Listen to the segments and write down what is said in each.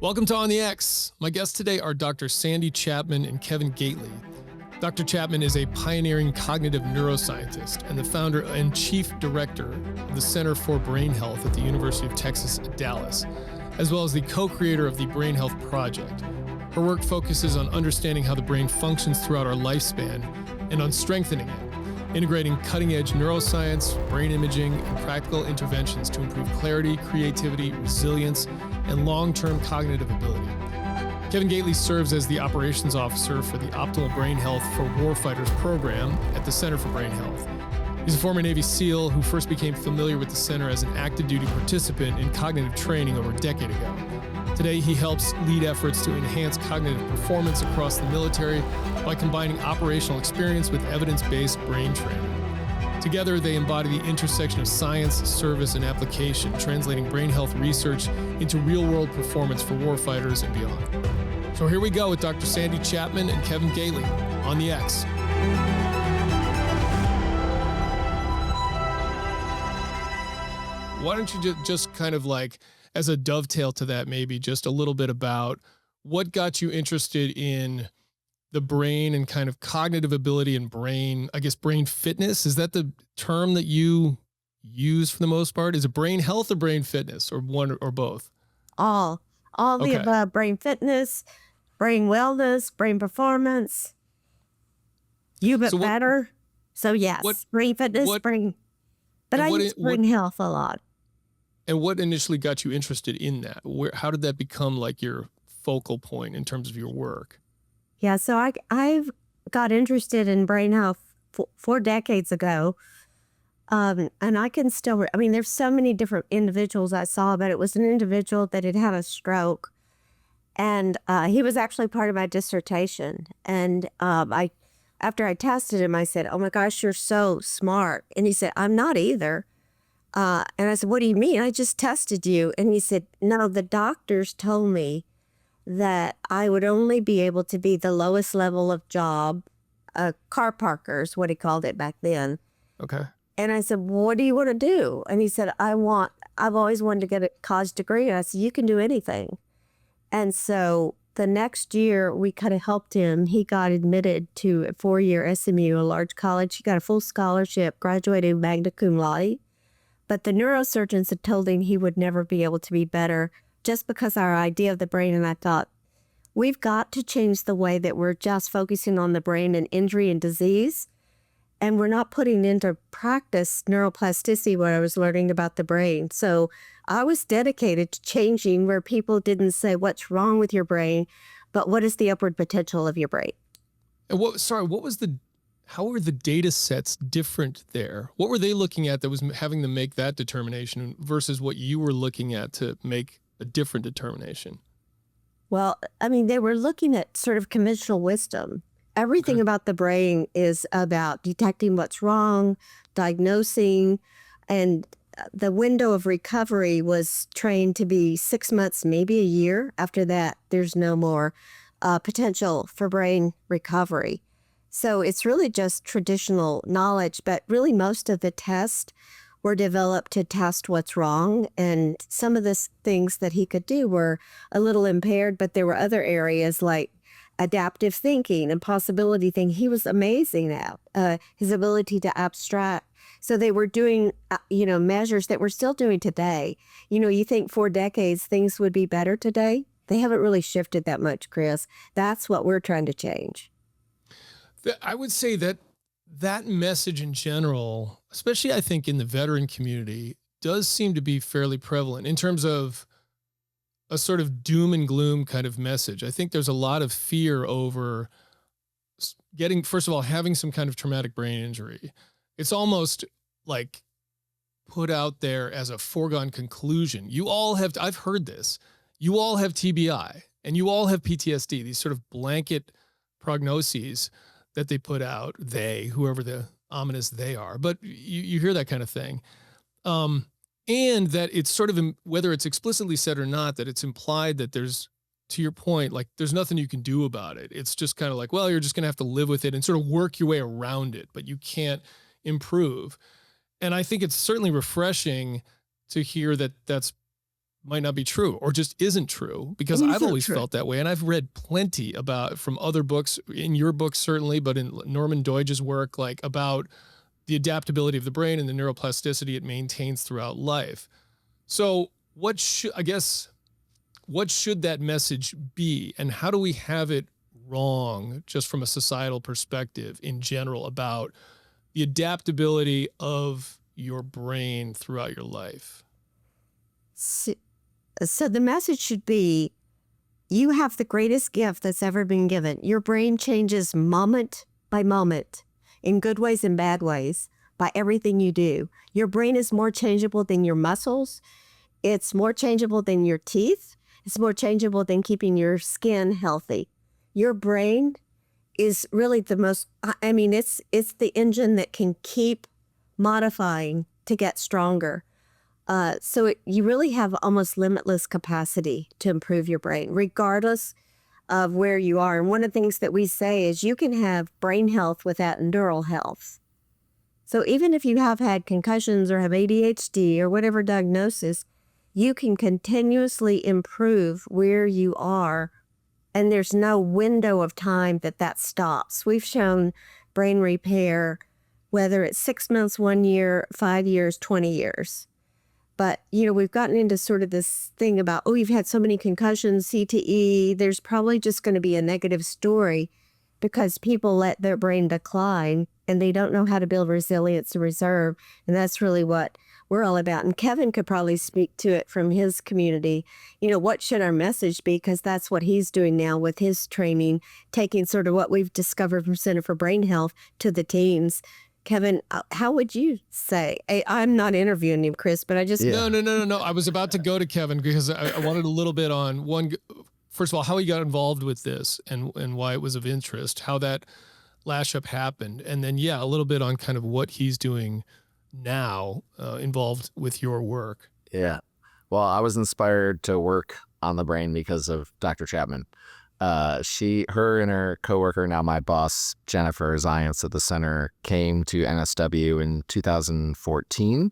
Welcome to On the X. My guests today are Dr. Sandi Chapman and Kevin Gatley. Dr. Chapman is a pioneering cognitive neuroscientist and the founder and chief director of the Center for BrainHealth at the University of Texas at Dallas, as well as the co-creator of the BrainHealth Project. Her work focuses on understanding how the brain functions throughout our lifespan and on strengthening it, integrating cutting-edge neuroscience, brain imaging, and practical interventions to improve clarity, creativity, resilience, and long-term cognitive ability. Kevin Gatley serves as the operations officer for the Optimal Brain Health for Warfighters program at the Center for Brain Health. He's a former Navy SEAL who first became familiar with the center as an active duty participant in cognitive training over a decade ago. Today, he helps lead efforts to enhance cognitive performance across the military by combining operational experience with evidence-based brain training. Together, they embody the intersection of science, service, and application, translating brain health research into real-world performance for warfighters and beyond. So here we go with Dr. Sandi Chapman and Kevin Gatley on the X. Why don't you just kind of like, as a dovetail to that, maybe just a little bit about what got you interested in the brain and kind of cognitive ability and brain, I guess, brain fitness. Is that the term that you use for the most part? Is it brain health or brain fitness, or one or both? All the above: brain fitness, brain wellness, brain performance. Better. So yes, brain fitness, brain. But I use brain health a lot. And what initially got you interested in that? How did that become like your focal point in terms of your work? Yeah, so I've got interested in brain health 4 decades ago. And I can still, there's so many different individuals I saw, but it was an individual that had had a stroke. And he was actually part of my dissertation. And after I tested him, I said, "Oh my gosh, you're so smart." And he said, "I'm not either." And I said, "What do you mean? I just tested you." And he said, "No, the doctors told me that I would only be able to be the lowest level of job, car parkers," what he called it back then. Okay. And I said, "Well, what do you want to do?" And he said, "I've always wanted to get a college degree." And I said, "You can do anything." And so the next year we kind of helped him. He got admitted to a 4-year SMU, a large college. He got a full scholarship, graduated magna cum laude. But the neurosurgeons had told him he would never be able to be better just because our idea of the brain. And I thought, we've got to change the way that we're just focusing on the brain and injury and disease. And we're not putting into practice neuroplasticity, what I was learning about the brain. So I was dedicated to changing where people didn't say, "What's wrong with your brain?" but "What is the upward potential of your brain?" And how were the data sets different there? What were they looking at that was having them make that determination versus what you were looking at to make a different determination? Well, they were looking at sort of conventional wisdom. Everything about the brain is about detecting what's wrong, diagnosing, and the window of recovery was trained to be 6 months, maybe a year. After that, there's no more potential for brain recovery. So it's really just traditional knowledge, but really most of the tests were developed to test what's wrong. And some of the things that he could do were a little impaired, but there were other areas like adaptive thinking and possibility thinking. He was amazing at his ability to abstract. So they were doing, measures that we're still doing today. You think 4 decades things would be better today? They haven't really shifted that much, Chris. That's what we're trying to change. I would say that message in general, especially I think in the veteran community, does seem to be fairly prevalent in terms of a sort of doom and gloom kind of message. I think there's a lot of fear over first of all, having some kind of traumatic brain injury. It's almost like put out there as a foregone conclusion. I've heard this, you all have TBI and you all have PTSD, these sort of blanket prognoses that they put out, whoever the ominous they are, but you hear that kind of thing. And that it's sort of, whether it's explicitly said or not, that it's implied that there's, to your point, like there's nothing you can do about it. It's just kind of like, well, you're just going to have to live with it and sort of work your way around it, but you can't improve. And I think it's certainly refreshing to hear that that's might not be true or just isn't true, because I've always felt that way. And I've read plenty about from other books, in your book certainly, but in Norman Doidge's work, like about the adaptability of the brain and the neuroplasticity it maintains throughout life. So what should that message be, and how do we have it wrong just from a societal perspective in general about the adaptability of your brain throughout your life? So the message should be, you have the greatest gift that's ever been given. Your brain changes moment by moment, in good ways and bad ways, by everything you do. Your brain is more changeable than your muscles. It's more changeable than your teeth. It's more changeable than keeping your skin healthy. Your brain is really the most, I mean, it's the engine that can keep modifying to get stronger. You really have almost limitless capacity to improve your brain, regardless of where you are. And one of the things that we say is you can have brain health without neural health. So even if you have had concussions or have ADHD or whatever diagnosis, you can continuously improve where you are, and there's no window of time that stops. We've shown brain repair, whether it's 6 months, 1 year, 5 years, 20 years. But, we've gotten into sort of this thing about, you've had so many concussions, CTE, there's probably just going to be a negative story because people let their brain decline and they don't know how to build resilience and reserve. And that's really what we're all about. And Kevin could probably speak to it from his community. What should our message be? Because that's what he's doing now with his training, taking sort of what we've discovered from Center for Brain Health to the teams. Kevin, how would you say? I'm not interviewing him, Chris, but I just... No. I was about to go to Kevin because I wanted a little bit on one, first of all, how he got involved with this and why it was of interest, how that lash up happened. And then, a little bit on kind of what he's doing now involved with your work. Yeah. Well, I was inspired to work on the brain because of Dr. Chapman. Her and her coworker, now my boss, Jennifer Zients at the center, came to NSW in 2014,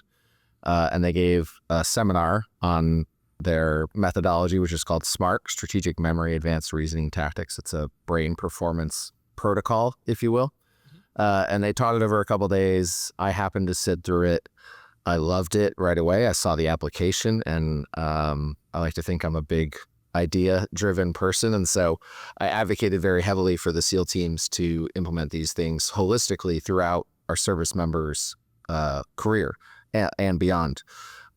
and they gave a seminar on their methodology, which is called SMART, Strategic Memory Advanced Reasoning Tactics. It's a brain performance protocol, if you will. And they taught it over a couple of days. I happened to sit through it. I loved it right away. I saw the application, and I like to think I'm a big idea-driven person. And so I advocated very heavily for the SEAL teams to implement these things holistically throughout our service members' career and beyond.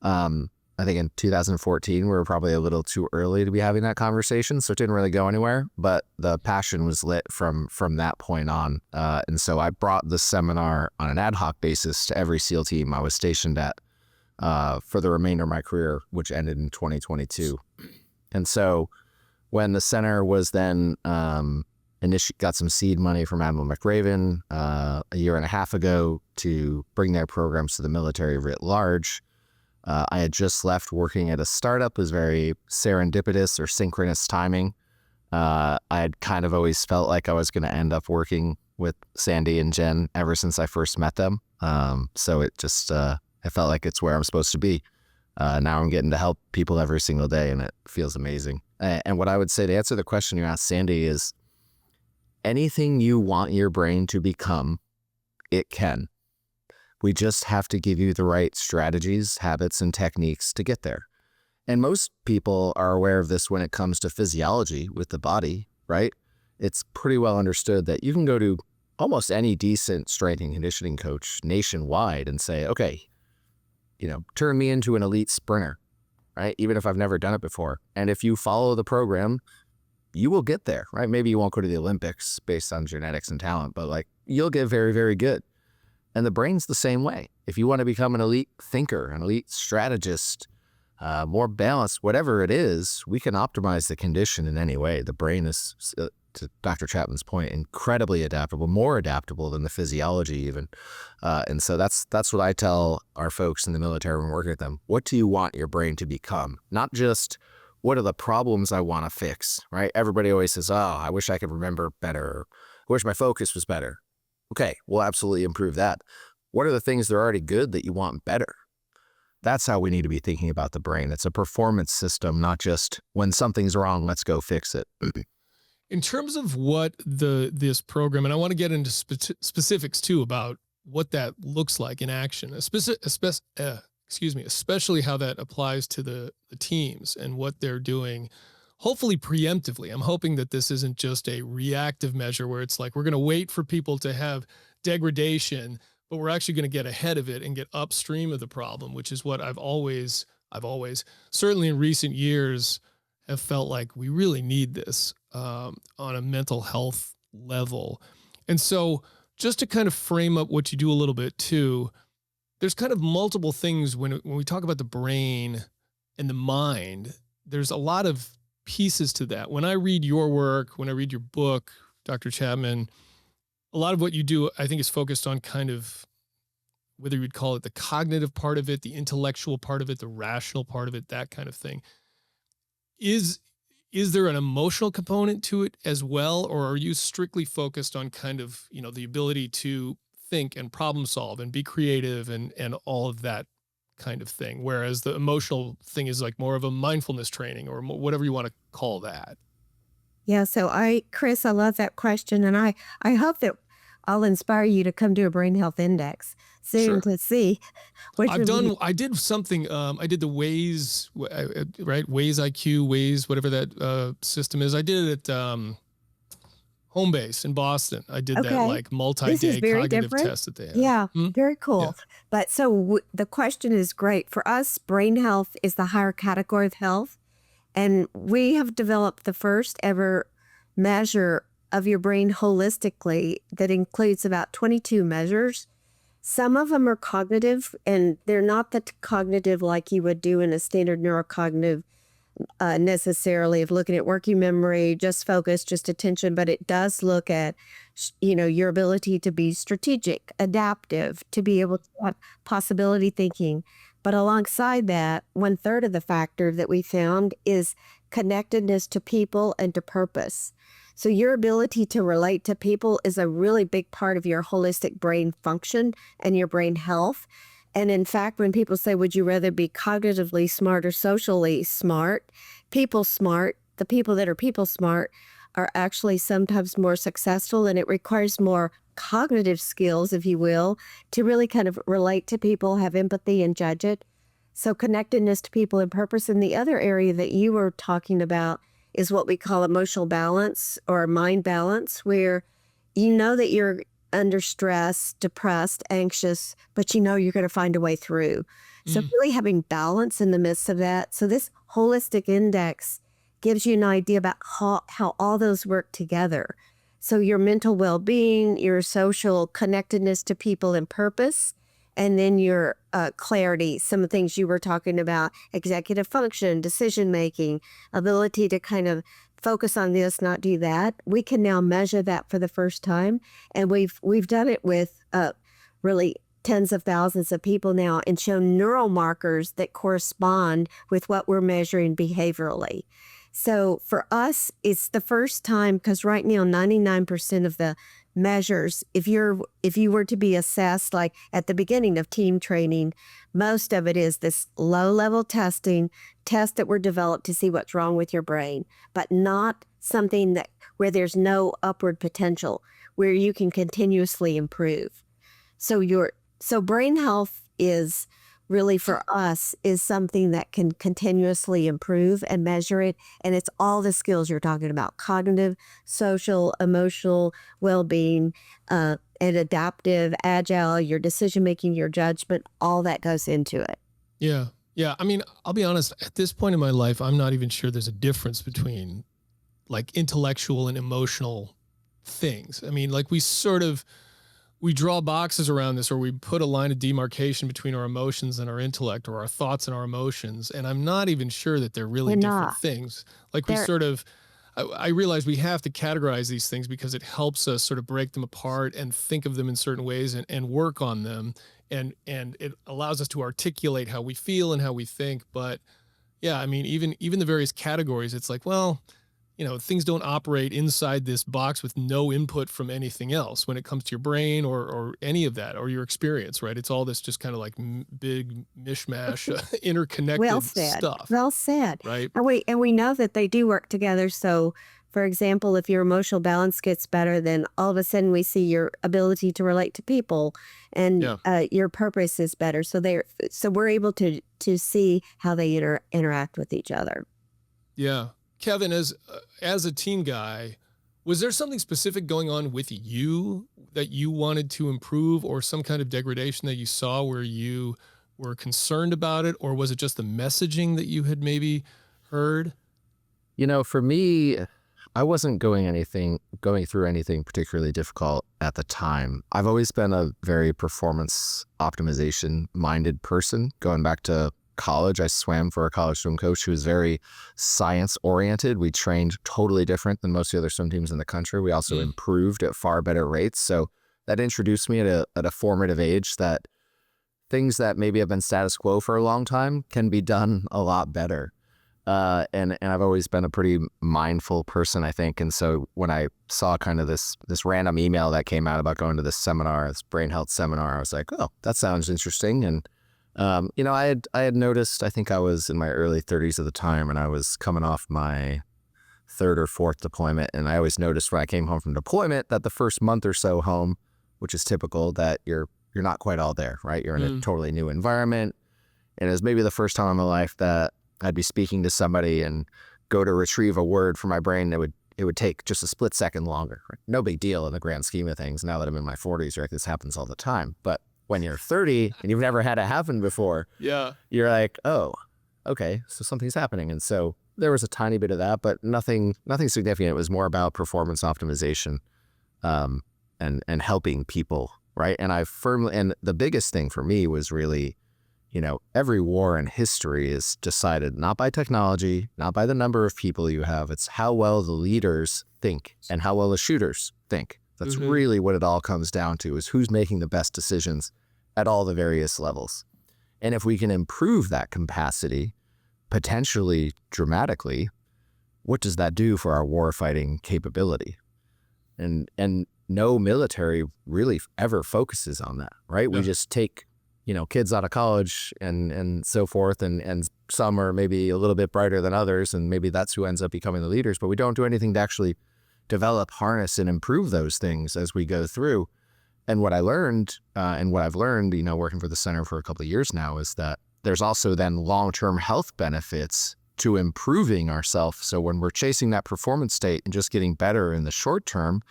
I think in 2014, we were probably a little too early to be having that conversation, so it didn't really go anywhere, but the passion was lit from that point on. And so I brought the seminar on an ad hoc basis to every SEAL team I was stationed at for the remainder of my career, which ended in 2022. And so when the center was then got some seed money from Admiral McRaven a year and a half ago to bring their programs to the military writ large, I had just left working at a startup. It was very serendipitous or synchronous timing. I had kind of always felt like I was going to end up working with Sandi and Jen ever since I first met them. So it just, I felt like it's where I'm supposed to be. Now I'm getting to help people every single day, and it feels amazing. And what I would say to answer the question you asked, Sandi, is anything you want your brain to become, it can. We just have to give you the right strategies, habits, and techniques to get there. And most people are aware of this when it comes to physiology with the body, right? It's pretty well understood that you can go to almost any decent strength and conditioning coach nationwide and say, okay, turn me into an elite sprinter, right? Even if I've never done it before. And if you follow the program, you will get there, right? Maybe you won't go to the Olympics based on genetics and talent, but you'll get very, very good. And the brain's the same way. If you want to become an elite thinker, an elite strategist, more balanced, whatever it is, we can optimize the condition in any way. The brain is, to Dr. Chapman's point, incredibly adaptable, more adaptable than the physiology even. And so that's what I tell our folks in the military when we work with them. What do you want your brain to become? Not just what are the problems I want to fix, right? Everybody always says, I wish I could remember better. I wish my focus was better. Okay, we'll absolutely improve that. What are the things that are already good that you want better? That's how we need to be thinking about the brain. It's a performance system, not just when something's wrong, let's go fix it. In terms of what this program, and I want to get into specifics too about what that looks like in action, especially how that applies to the teams and what they're doing, hopefully preemptively. I'm hoping that this isn't just a reactive measure where it's like we're going to wait for people to have degradation, but we're actually going to get ahead of it and get upstream of the problem, which is what I've always, certainly in recent years, have felt like we really need this on a mental health level. And so just to kind of frame up what you do a little bit too, there's kind of multiple things when we talk about the brain and the mind, there's a lot of pieces to that. When I read your work, when I read your book, Dr. Chapman, a lot of what you do, I think, is focused on kind of whether you would call it the cognitive part of it, the intellectual part of it, the rational part of it, that kind of thing. Is there an emotional component to it as well, or are you strictly focused on kind of, the ability to think and problem solve and be creative and all of that kind of thing, whereas the emotional thing is like more of a mindfulness training or whatever you want to call that? Yeah, so Chris, I love that question, and I hope that I'll inspire you to come to a brain health index soon to see what I did something. I did the Waze, right? Waze IQ, Waze, whatever that system is. I did it at home base in Boston. I did that like multi-day cognitive test that they have. Yeah, very cool. Yeah. But so the question is great. For us, brain health is the higher category of health. And we have developed the first ever measure of your brain holistically that includes about 22 measures. Some of them are cognitive, and they're not the cognitive like you would do in a standard neurocognitive necessarily of looking at working memory, just focus, just attention, but it does look at, your ability to be strategic, adaptive, to be able to have possibility thinking. But alongside that, 1/3 of the factor that we found is connectedness to people and to purpose. So your ability to relate to people is a really big part of your holistic brain function and your brain health. And in fact, when people say, would you rather be cognitively smart or socially smart, the people that are people smart are actually sometimes more successful, and it requires more cognitive skills, if you will, to really kind of relate to people, have empathy, and judge it. So connectedness to people and purpose. And the other area that you were talking about is what we call emotional balance or mind balance, where you know that you're under stress, depressed, anxious, but you're going to find a way through. So really having balance in the midst of that. So this holistic index gives you an idea about how all those work together. So your mental well-being, your social connectedness to people and purpose, and then your clarity, some of the things you were talking about, executive function, decision-making, ability to kind of focus on this, not do that. We can now measure that for the first time. And we've done it with really tens of thousands of people now and shown neural markers that correspond with what we're measuring behaviorally. So for us, it's the first time, because right now 99% of the measures, if you were to be assessed like at the beginning of team training, most of it is this low-level tests that were developed to see what's wrong with your brain, but not something where there's no upward potential, where you can continuously improve. So brain health is really, for us, is something that can continuously improve and measure it. And it's all the skills you're talking about: cognitive, social, emotional well-being, and adaptive, agile, your decision-making, your judgment, all that goes into it. Yeah. Yeah. I mean, I'll be honest, at this point in my life, I'm not even sure there's a difference between like intellectual and emotional things. I mean, like we draw boxes around this, or we put a line of demarcation between our emotions and our intellect, or our thoughts and our emotions. And I'm not even sure that they're really different things. Like I realize we have to categorize these things because it helps us sort of break them apart and think of them in certain ways and work on them. And it allows us to articulate how we feel and how we think. But yeah, I mean, even the various categories, it's like, well, things don't operate inside this box with no input from anything else when it comes to your brain or any of that, or your experience, right? It's all this just kind of like big mishmash, interconnected Well said. stuff, Well said. right? And we know that they do work together. So, for example, if your emotional balance gets better, then all of a sudden we see your ability to relate to people, and your purpose is better. So we're able to see how they interact with each other. Yeah. Kevin, as a team guy, was there something specific going on with you that you wanted to improve, or some kind of degradation that you saw where you were concerned about it? Or was it just the messaging that you had maybe heard? For me, I wasn't going through anything particularly difficult at the time. I've always been a very performance optimization minded person. Going back to college, I swam for a college swim coach who was very science oriented. We trained totally different than most of the other swim teams in the country. We also improved at far better rates. So that introduced me at a formative age that things that maybe have been status quo for a long time can be done a lot better. And I've always been a pretty mindful person, I think. And so when I saw kind of this random email that came out about going to this seminar, this BrainHealth seminar, I was like, oh, that sounds interesting. And I had noticed, I think I was in my early 30s at the time, and I was coming off my third or fourth deployment. And I always noticed when I came home from deployment that the first month or so home, which is typical, that you're not quite all there, right? You're in a totally new environment. And it was maybe the first time in my life that I'd be speaking to somebody and go to retrieve a word from my brain that it would take just a split second longer. Right? No big deal in the grand scheme of things. Now that I'm in my 40s, right, this happens all the time. But when you're 30 and you've never had it happen before, you're like, oh, okay, so something's happening. And so there was a tiny bit of that, but nothing significant. It was more about performance optimization, and helping people, right? And and the biggest thing for me was really, every war in history is decided not by technology, not by the number of people you have. It's how well the leaders think and how well the shooters think. That's really what it all comes down to, is who's making the best decisions at all the various levels. And if we can improve that capacity, potentially dramatically, what does that do for our warfighting capability? And no military really ever focuses on that, right? We just take, kids out of college and so forth, and some are maybe a little bit brighter than others, and maybe that's who ends up becoming the leaders, but we don't do anything to actually develop, harness, and improve those things as we go through. And what I learned, and what I've learned, working for the center for a couple of years now, is that there's also then long-term health benefits to improving ourselves. So when we're chasing that performance state and just getting better in the short term,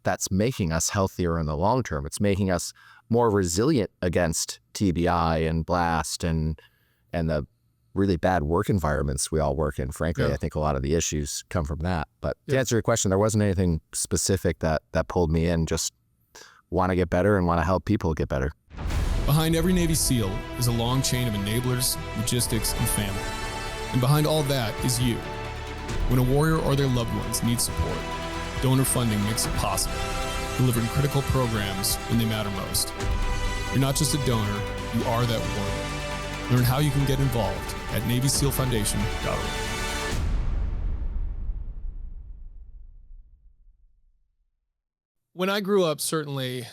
that's making us healthier in the long term. It's making us more resilient against TBI and blast and the really bad work environments we all work in. Frankly, I think a lot of the issues come from that. But to answer your question, there wasn't anything specific that pulled me in. Just want to get better and want to help people get better. Behind every Navy SEAL is a long chain of enablers, logistics, and family. And behind all that is you. When a warrior or their loved ones need support, donor funding makes it possible, delivering critical programs when they matter most. You're not just a donor, you are that warrior. Learn how you can get involved at NavySealFoundation.org. When I grew up, certainly,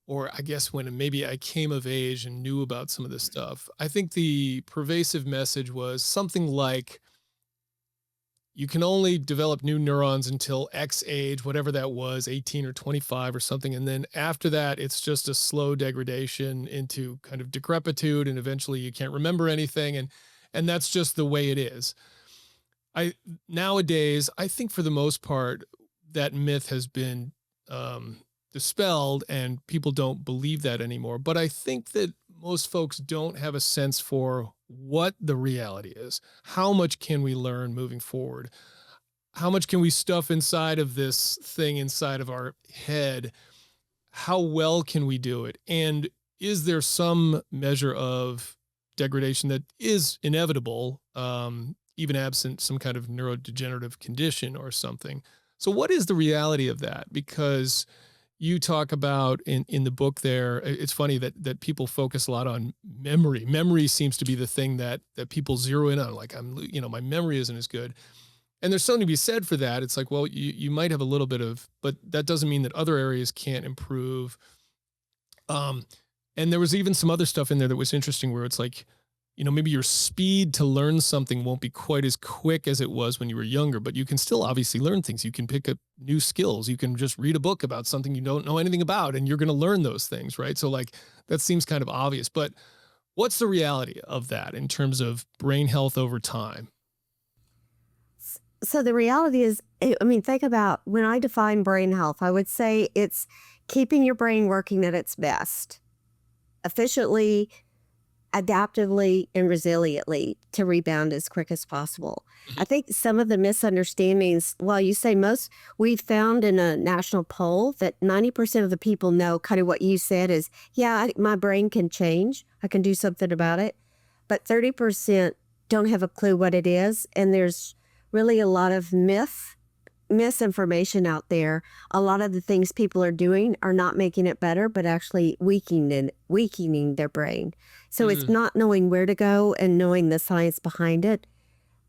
or I guess when maybe I came of age and knew about some of this stuff, I think the pervasive message was something like, you can only develop new neurons until X age, whatever that was, 18 or 25 or something. And then after that, it's just a slow degradation into kind of decrepitude, and eventually you can't remember anything. And that's just the way it is. Nowadays, I think for the most part, that myth has been dispelled and people don't believe that anymore. But I think that most folks don't have a sense for what the reality is. How much can we learn moving forward? How much can we stuff inside of this thing inside of our head? How well can we do it? And is there some measure of degradation that is inevitable, even absent some kind of neurodegenerative condition or something? So what is the reality of that? Because you talk about in the book there, it's funny that people focus a lot on memory. Memory seems to be the thing that people zero in on. Like, my memory isn't as good. And there's something to be said for that. It's like, well, you might have a little bit of, but that doesn't mean that other areas can't improve. And there was even some other stuff in there that was interesting where it's like, maybe your speed to learn something won't be quite as quick as it was when you were younger, but you can still obviously learn things. You can pick up new skills. You can just read a book about something you don't know anything about, and you're going to learn those things, right? So like, that seems kind of obvious, but what's the reality of that in terms of brain health over time? So the reality is, think about when I define brain health, I would say it's keeping your brain working at its best, efficiently, adaptively, and resiliently to rebound as quick as possible. I think some of the misunderstandings, you say we found in a national poll that 90% of the people know kind of what you said is, my brain can change. I can do something about it. But 30% don't have a clue what it is. And there's really a lot of misinformation out there. A lot of the things people are doing are not making it better, but actually weakening their brain. So it's not knowing where to go and knowing the science behind it.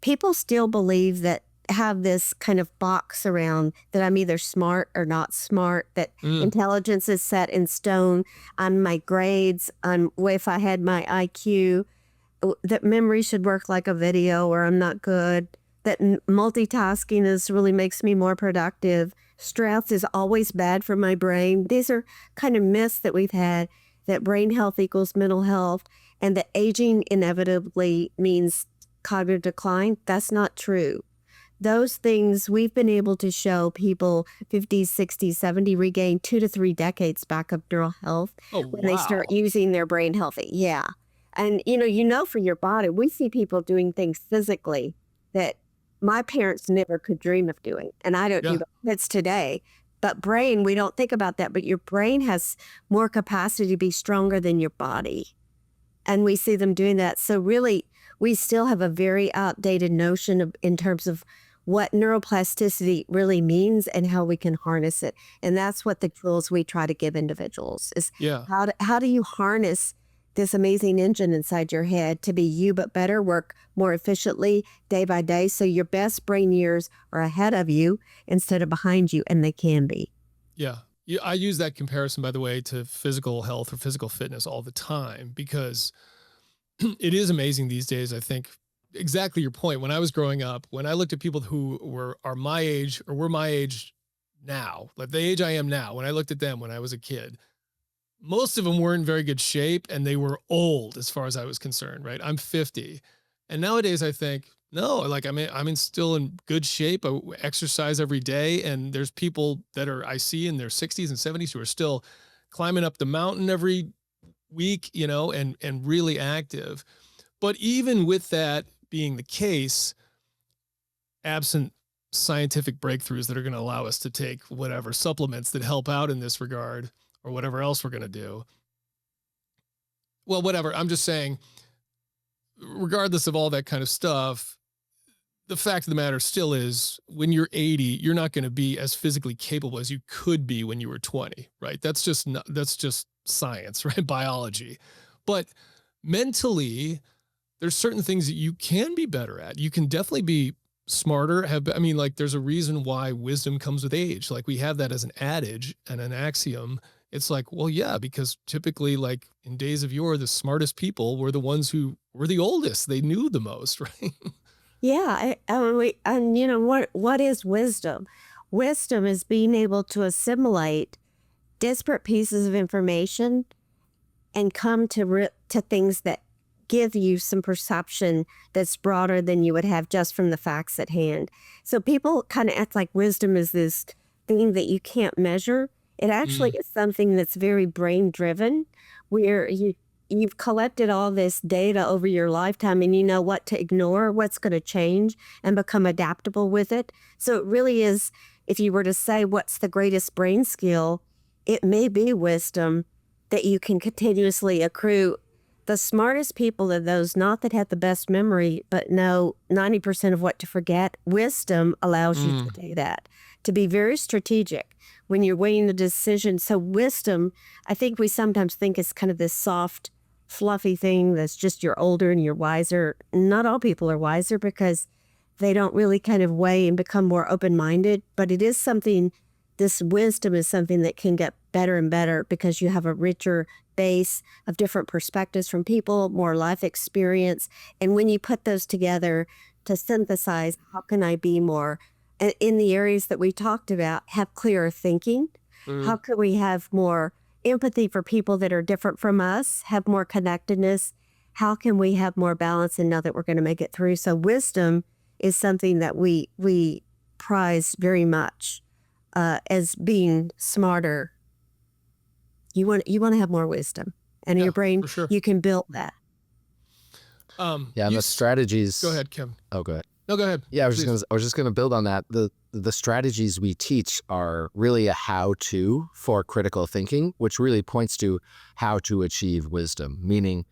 People still believe that have this kind of box around that I'm either smart or not smart, that intelligence is set in stone on my grades, on if I had my IQ, that memory should work like a video or I'm not good, that multitasking really makes me more productive. Stress is always bad for my brain. These are kind of myths that we've had, that brain health equals mental health, and that aging inevitably means cognitive decline. That's not true. Those things we've been able to show people 50, 60, 70 regain 2 to 3 decades back of neural health when they start using their brain healthy. Yeah. And for your body, we see people doing things physically that my parents never could dream of doing. And I don't do kids today. But brain, we don't think about that. But your brain has more capacity to be stronger than your body. And we see them doing that. So really, we still have a very outdated notion in terms of what neuroplasticity really means and how we can harness it. And that's what the tools we try to give individuals is how do you harness this amazing engine inside your head to be you but better, work more efficiently day by day, so your best brain years are ahead of you instead of behind you, and they can be. Yeah. I use that comparison, by the way, to physical health or physical fitness all the time, because it is amazing these days. I think exactly your point. When I was growing up, when I looked at people who are my age or were my age now, like the age I am now, when I looked at them when I was a kid, most of them were in very good shape and they were old as far as I was concerned, right? I'm 50. And nowadays I think, no, like I'm still in good shape. I exercise every day. And there's people that I see in their 60s and 70s who are still climbing up the mountain every week, and really active. But even with that being the case, absent scientific breakthroughs that are going to allow us to take whatever supplements that help out in this regard, or whatever else we're going to do. Well, whatever. I'm just saying, regardless of all that kind of stuff, the fact of the matter still is when you're 80, you're not going to be as physically capable as you could be when you were 20, right? That's just science, right? Biology. But mentally, there's certain things that you can be better at. You can definitely be smarter. There's a reason why wisdom comes with age. Like we have that as an adage and an axiom. It's like, well, yeah, because typically, like in days of yore, the smartest people were the ones who were the oldest. They knew the most, right? Yeah. What is wisdom? Wisdom is being able to assimilate disparate pieces of information and come to things that give you some perception that's broader than you would have just from the facts at hand. So people kind of act like wisdom is this thing that you can't measure. It actually is something that's very brain driven, where you've collected all this data over your lifetime and you know what to ignore, what's going to change, and become adaptable with it. So it really is, if you were to say what's the greatest brain skill, it may be wisdom that you can continuously accrue. The smartest people are those not that have the best memory, but know 90% of what to forget. Wisdom allows you to do that, to be very strategic when you're weighing the decision. So wisdom, I think we sometimes think is kind of this soft, fluffy thing that's just you're older and you're wiser. Not all people are wiser, because they don't really kind of weigh and become more open-minded. But it is something, this wisdom is something that can get better and better because you have a richer base of different perspectives from people, more life experience. And when you put those together to synthesize, how can I be more, in the areas that we talked about, have clearer thinking? How can we have more empathy for people that are different from us, have more connectedness? How can we have more balance and know that we're going to make it through? So wisdom is something that we prize very much as being smarter. You want to have more wisdom, and in your brain, sure. you can build that. And the strategies. Go ahead, Kevin. Oh, go ahead. No, go ahead. Yeah, I was just gonna build on that. The strategies we teach are really a how-to for critical thinking, which really points to how to achieve wisdom, meaning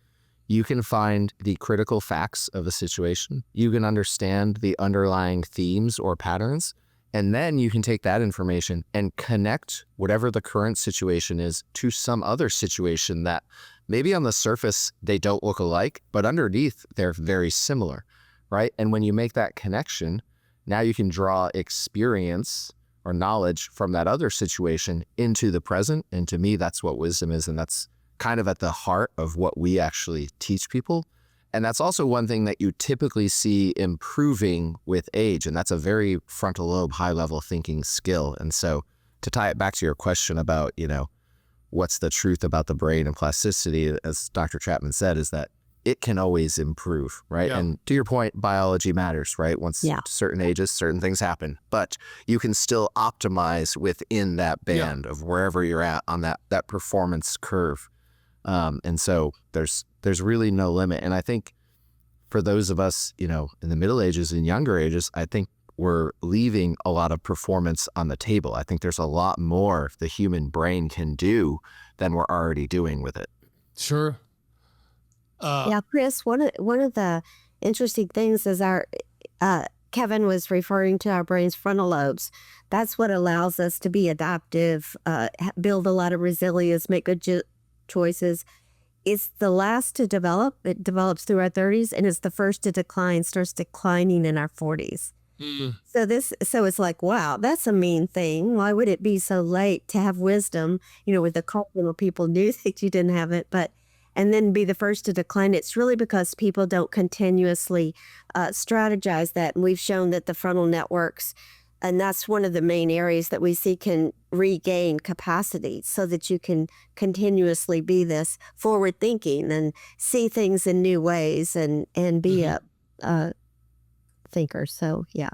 you can find the critical facts of a situation, you can understand the underlying themes or patterns, and then you can take that information and connect whatever the current situation is to some other situation that maybe on the surface they don't look alike, but underneath they're very similar, right? And when you make that connection, now you can draw experience or knowledge from that other situation into the present. And to me, that's what wisdom is. And that's kind of at the heart of what we actually teach people. And that's also one thing that you typically see improving with age. And that's a very frontal lobe, high level thinking skill. And so to tie it back to your question about, what's the truth about the brain and plasticity, as Dr. Chapman said, is that it can always improve, right? Yeah. And to your point, biology matters, right? Once to certain ages, certain things happen, but you can still optimize within that band of wherever you're at on that performance curve. And so there's really no limit. And I think for those of us, in the middle ages and younger ages, I think we're leaving a lot of performance on the table. I think there's a lot more the human brain can do than we're already doing with it. Sure. Chris, one of the interesting things is Kevin was referring to our brain's frontal lobes. That's what allows us to be adaptive, build a lot of resilience, make good choices. It's the last to develop. It develops through our 30s, and it's the first to decline, starts declining in our 40s. So it's like, wow, that's a mean thing. Why would it be so late to have wisdom? With the cultural people knew that you didn't have it, and then be the first to decline. It's really because people don't continuously strategize that. And we've shown that the frontal networks, and that's one of the main areas that we see can regain capacity so that you can continuously be this forward thinking and see things in new ways and be a thinker. So, yeah.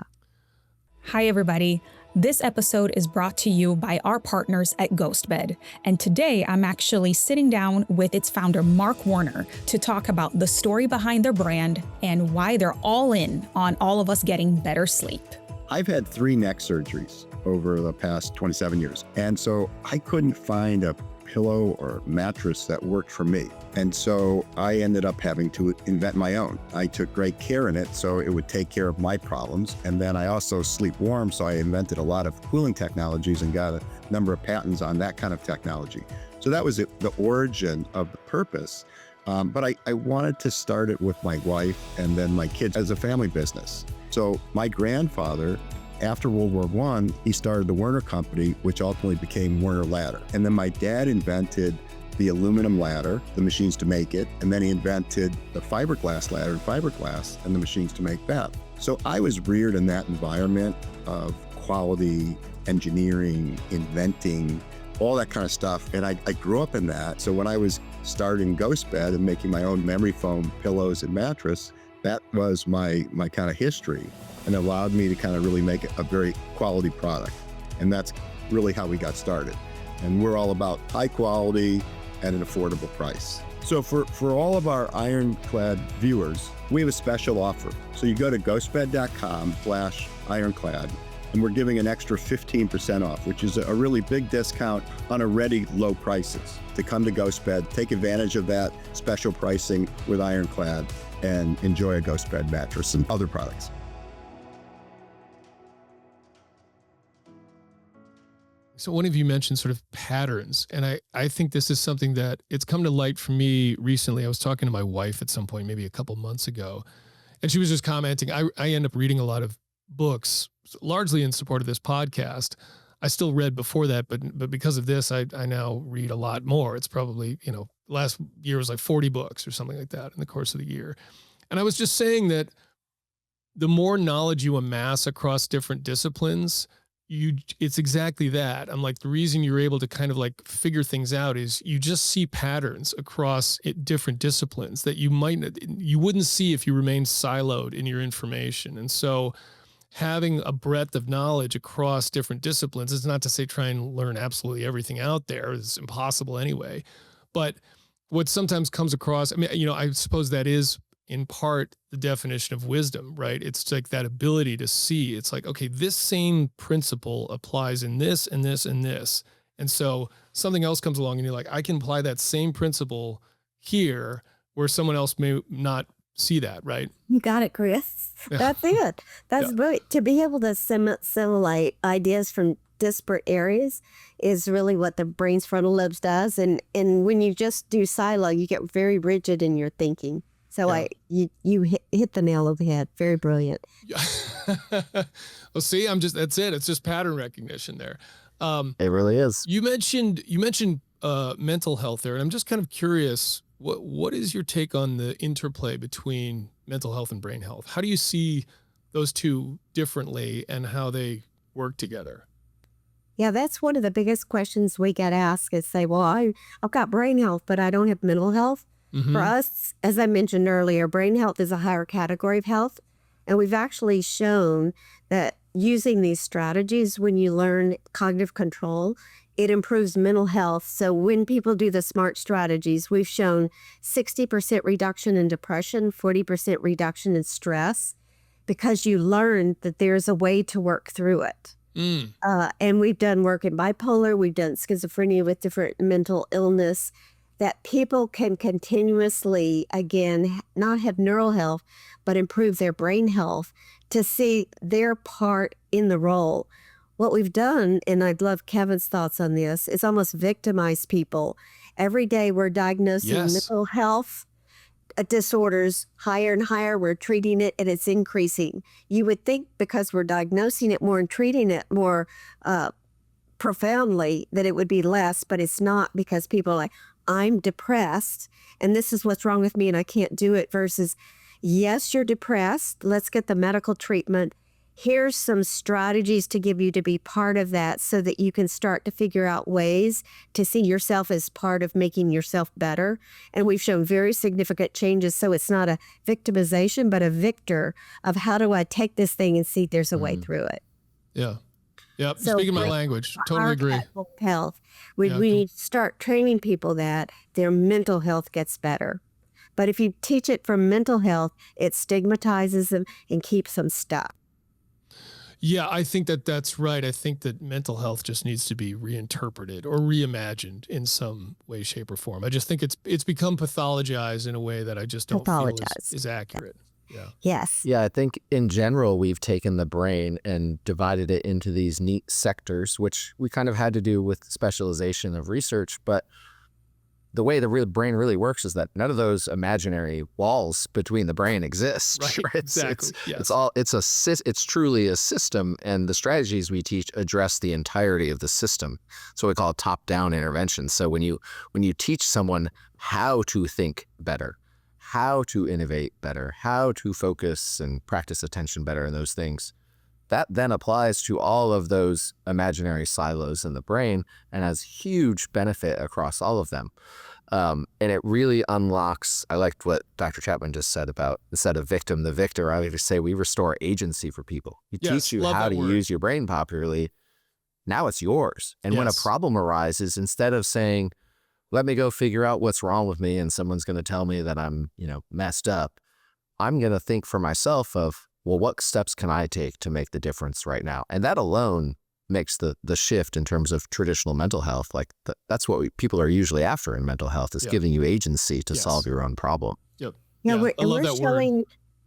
Hi, everybody. This episode is brought to you by our partners at GHOSTBED. And today I'm actually sitting down with its founder, Mark Warner, to talk about the story behind their brand and why they're all in on all of us getting better sleep. I've had 3 neck surgeries over the past 27 years. And so I couldn't find a pillow or mattress that worked for me. And so I ended up having to invent my own. I took great care in it so it would take care of my problems. And then I also sleep warm, so I invented a lot of cooling technologies and got a number of patents on that kind of technology. So that was the origin of the purpose. But I wanted to start it with my wife and then my kids as a family business. So my grandfather, after World War I, he started the Werner Company, which ultimately became Werner Ladder. And then my dad invented the aluminum ladder, the machines to make it, and then he invented the fiberglass ladder and fiberglass and the machines to make that. So I was reared in that environment of quality, engineering, inventing, all that kind of stuff. And I grew up in that. So when I was starting GHOSTBED and making my own memory foam pillows and mattress, that was my kind of history and allowed me to kind of really make a very quality product. And that's really how we got started. And we're all about high quality at an affordable price. So for all of our Ironclad viewers, we have a special offer. So you go to ghostbed.com/ironclad, and we're giving an extra 15% off, which is a really big discount on already low prices. To come to GHOSTBED, take advantage of that special pricing with Ironclad, and enjoy a GHOSTBED mattress and other products. So one of you mentioned sort of patterns, and I think this is something that it's come to light for me recently. I was talking to my wife at some point, maybe a couple months ago, And she was just commenting, I end up reading a lot of books, largely in support of this podcast. I still read before that, but because of this, I now read a lot more. It's probably, last year was like 40 books or something like that in the course of the year. And I was just saying that the more knowledge you amass across different disciplines, it's exactly that. I'm like, the reason you're able to kind of like figure things out is you just see patterns across different disciplines that you wouldn't see if you remained siloed in your information. And so having a breadth of knowledge across different disciplines is not to say try and learn absolutely everything out there. It's impossible anyway. But what sometimes comes across, I suppose that is in part the definition of wisdom, right? It's like that ability to see. It's like, okay, this same principle applies in this and this and this. And so something else comes along and you're like, I can apply that same principle here where someone else may not see that, right? You got it, Chris. That's it. That's brilliant. To be able to assimilate ideas from disparate areas is really what the brain's frontal lobes does. And when you just do silo, you get very rigid in your thinking. So you hit the nail on the head. Very brilliant. Well, see, that's it. It's just pattern recognition there. It really is. You mentioned mental health there, and I'm just kind of curious, what is your take on the interplay between mental health and brain health? How do you see those two differently and how they work together? Yeah, that's one of the biggest questions we get asked is say, well, I've got brain health, but I don't have mental health. Mm-hmm. For us, as I mentioned earlier, brain health is a higher category of health. And we've actually shown that using these strategies, when you learn cognitive control, it improves mental health. So when people do the SMART strategies, we've shown 60% reduction in depression, 40% reduction in stress, because you learn that there's a way to work through it. And we've done work in bipolar, we've done schizophrenia with different mental illness, that people can continuously, again, not have neural health, but improve their brain health to see their part in the role. What we've done, and I'd love Kevin's thoughts on this, is almost victimize people. Every day we're diagnosing mental health disorders higher and higher. We're treating it and it's increasing. You would think because we're diagnosing it more and treating it more profoundly that it would be less, but it's not, because people are like, I'm depressed and this is what's wrong with me and I can't do it, versus, yes, you're depressed. Let's get the medical treatment. Here's some strategies to give you to be part of that so that you can start to figure out ways to see yourself as part of making yourself better. And we've shown very significant changes. So it's not a victimization, but a victor of how do I take this thing and see if there's a way through it. Yeah. Yep. So speaking my language. Totally agree. Health. We need to start training people that their mental health gets better. But if you teach it from mental health, it stigmatizes them and keeps them stuck. Yeah, I think that's right. I think that mental health just needs to be reinterpreted or reimagined in some way, shape, or form. I just think it's become pathologized in a way that I just don't feel is accurate. Yeah. Yes. Yeah, I think in general, we've taken the brain and divided it into these neat sectors, which we kind of had to do with specialization of research. But the way the brain really works is that none of those imaginary walls between the brain exist. Right. Exactly. It's truly a system, and the strategies we teach address the entirety of the system. So we call it top-down intervention. So when you teach someone how to think better, how to innovate better, how to focus and practice attention better and those things, that then applies to all of those imaginary silos in the brain and has huge benefit across all of them. And it really unlocks, I liked what Dr. Chapman just said about, instead of victim, the victor. I would just say we restore agency for people. We teach you how to use your brain properly. Now it's yours. And when a problem arises, instead of saying, let me go figure out what's wrong with me and someone's going to tell me that I'm, messed up, I'm going to think for myself of, well, what steps can I take to make the difference right now? And that alone makes the shift in terms of traditional mental health. Like that's what people are usually after in mental health, is giving you agency to solve your own problem. Yep. Yeah, we're showing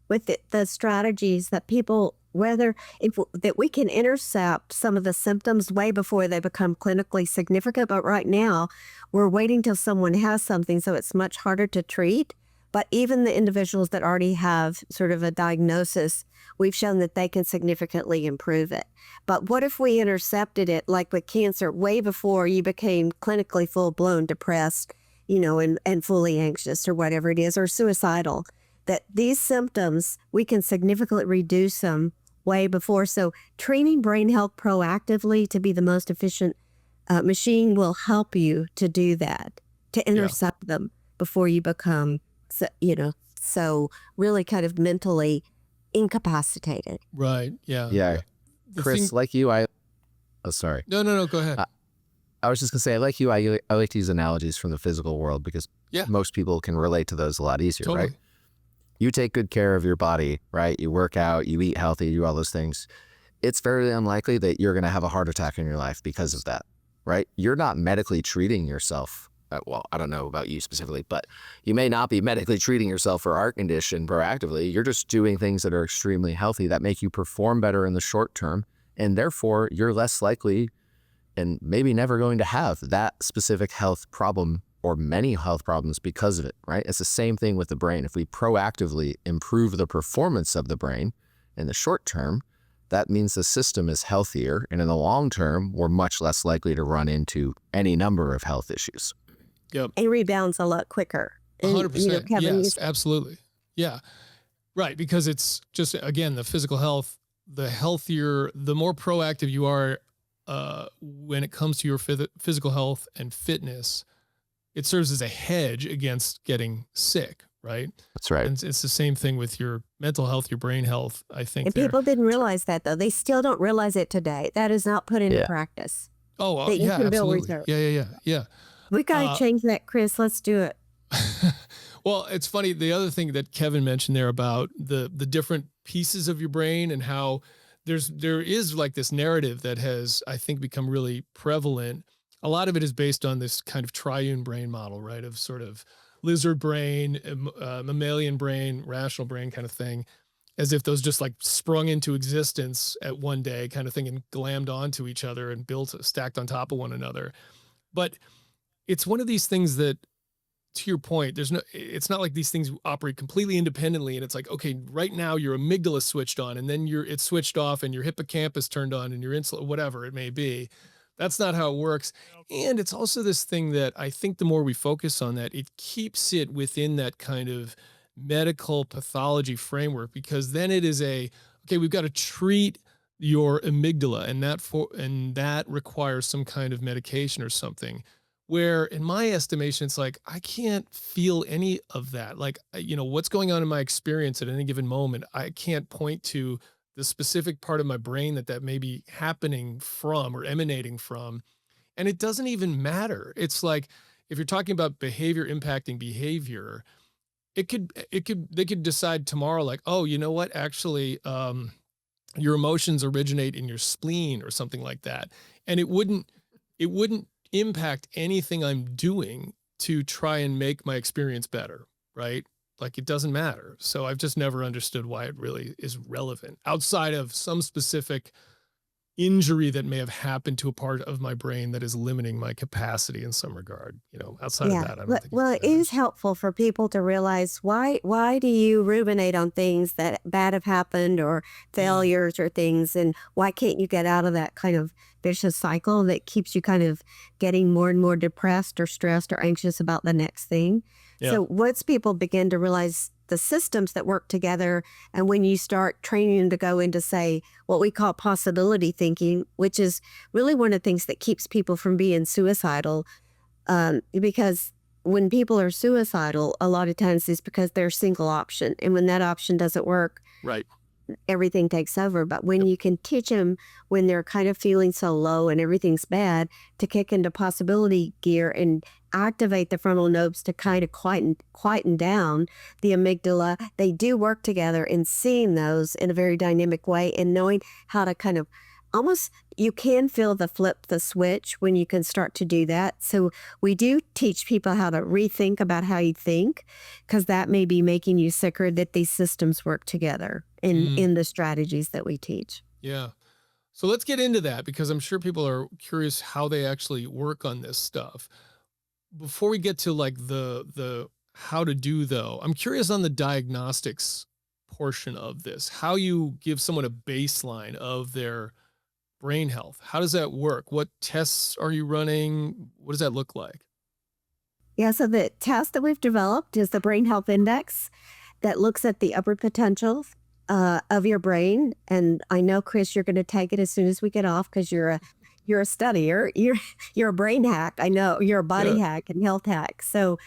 with the strategies that people, that we can intercept some of the symptoms way before they become clinically significant. But right now, we're waiting till someone has something, so it's much harder to treat. But even the individuals that already have sort of a diagnosis, we've shown that they can significantly improve it. But what if we intercepted it, like with cancer, way before you became clinically full-blown depressed, and fully anxious or whatever it is, or suicidal, that these symptoms, we can significantly reduce them way before. So training brain health proactively to be the most efficient machine will help you to do that, to intercept them before you become, so really kind of mentally incapacitated. Right. Yeah. Yeah. Chris, like you, sorry. No, go ahead. I was just going to say, like you, I like to use analogies from the physical world because most people can relate to those a lot easier, Totally. right? You take good care of your body, right? You work out, you eat healthy, you do all those things. It's very unlikely that you're going to have a heart attack in your life because of that, right? You're not medically treating yourself. Well, I don't know about you specifically, but you may not be medically treating yourself for a heart condition proactively. You're just doing things that are extremely healthy that make you perform better in the short term. And therefore, you're less likely and maybe never going to have that specific health problem or many health problems because of it, right? It's the same thing with the brain. If we proactively improve the performance of the brain in the short term, that means the system is healthier. And in the long term, we're much less likely to run into any number of health issues. Yep. And rebounds a lot quicker. 100%. Kevin, Yes, absolutely. Yeah. Right. Because it's just, again, the physical health, the healthier, the more proactive you are when it comes to your physical health and fitness, it serves as a hedge against getting sick, right? That's right. And it's the same thing with your mental health, your brain health, I think. And people didn't realize that, though. They still don't realize it today. That is not put into practice. Oh, well, that you can build absolutely. reserve. Yeah. We got to change that, Chris. Let's do it. Well, it's funny. The other thing that Kevin mentioned there about the different pieces of your brain and how there is like this narrative that has, I think, become really prevalent. A lot of it is based on this kind of triune brain model, right? Of sort of lizard brain, mammalian brain, rational brain kind of thing, as if those just like sprung into existence at one day kind of thing and glammed onto each other and stacked on top of one another. But it's one of these things that, to your point, it's not like these things operate completely independently. And it's like, okay, right now your amygdala switched on and then it's switched off and your hippocampus turned on and your insulin, whatever it may be. That's not how it works. And it's also this thing that I think the more we focus on that, it keeps it within that kind of medical pathology framework, because then it is okay, we've got to treat your amygdala and that requires some kind of medication or something. Where in my estimation, it's like, I can't feel any of that. Like, what's going on in my experience at any given moment, I can't point to the specific part of my brain that may be happening from or emanating from. And it doesn't even matter. It's like, if you're talking about behavior impacting behavior, they could decide tomorrow, like, oh, you know what? Actually, your emotions originate in your spleen or something like that. And it wouldn't impact anything I'm doing to try and make my experience better, right? Like, it doesn't matter. So I've just never understood why it really is relevant outside of some specific injury that may have happened to a part of my brain that is limiting my capacity in some regard. Outside of that, I don't think. Well, it is helpful for people to realize why do you ruminate on things that bad have happened or failures or things, and why can't you get out of that kind of vicious cycle that keeps you kind of getting more and more depressed or stressed or anxious about the next thing? Yeah. So once people begin to realize the systems that work together, and when you start training them to go into, say, what we call possibility thinking, which is really one of the things that keeps people from being suicidal, because when people are suicidal, a lot of times it's because they're single option, and when that option doesn't work, right, everything takes over. But when you can teach them, when they're kind of feeling so low and everything's bad, to kick into possibility gear and activate the frontal lobes to kind of quieten down the amygdala, they do work together in seeing those in a very dynamic way and knowing how to kind of almost, you can feel the flip the switch when you can start to do that. So we do teach people how to rethink about how you think, because that may be making you sicker, that these systems work together in the strategies that we teach. Yeah. So let's get into that, because I'm sure people are curious how they actually work on this stuff. Before we get to like the how to do, though. I'm curious on the diagnostics portion of this, how you give someone a baseline of their brain health. How does that work? What tests are you running? What does that look like? Yeah, so the test that we've developed is the Brain Health Index that looks at the upward potential of your brain. And I know, Chris, you're going to take it as soon as we get off because you're a studier. You're a brain hack. I know you're a body hack and health hack. So,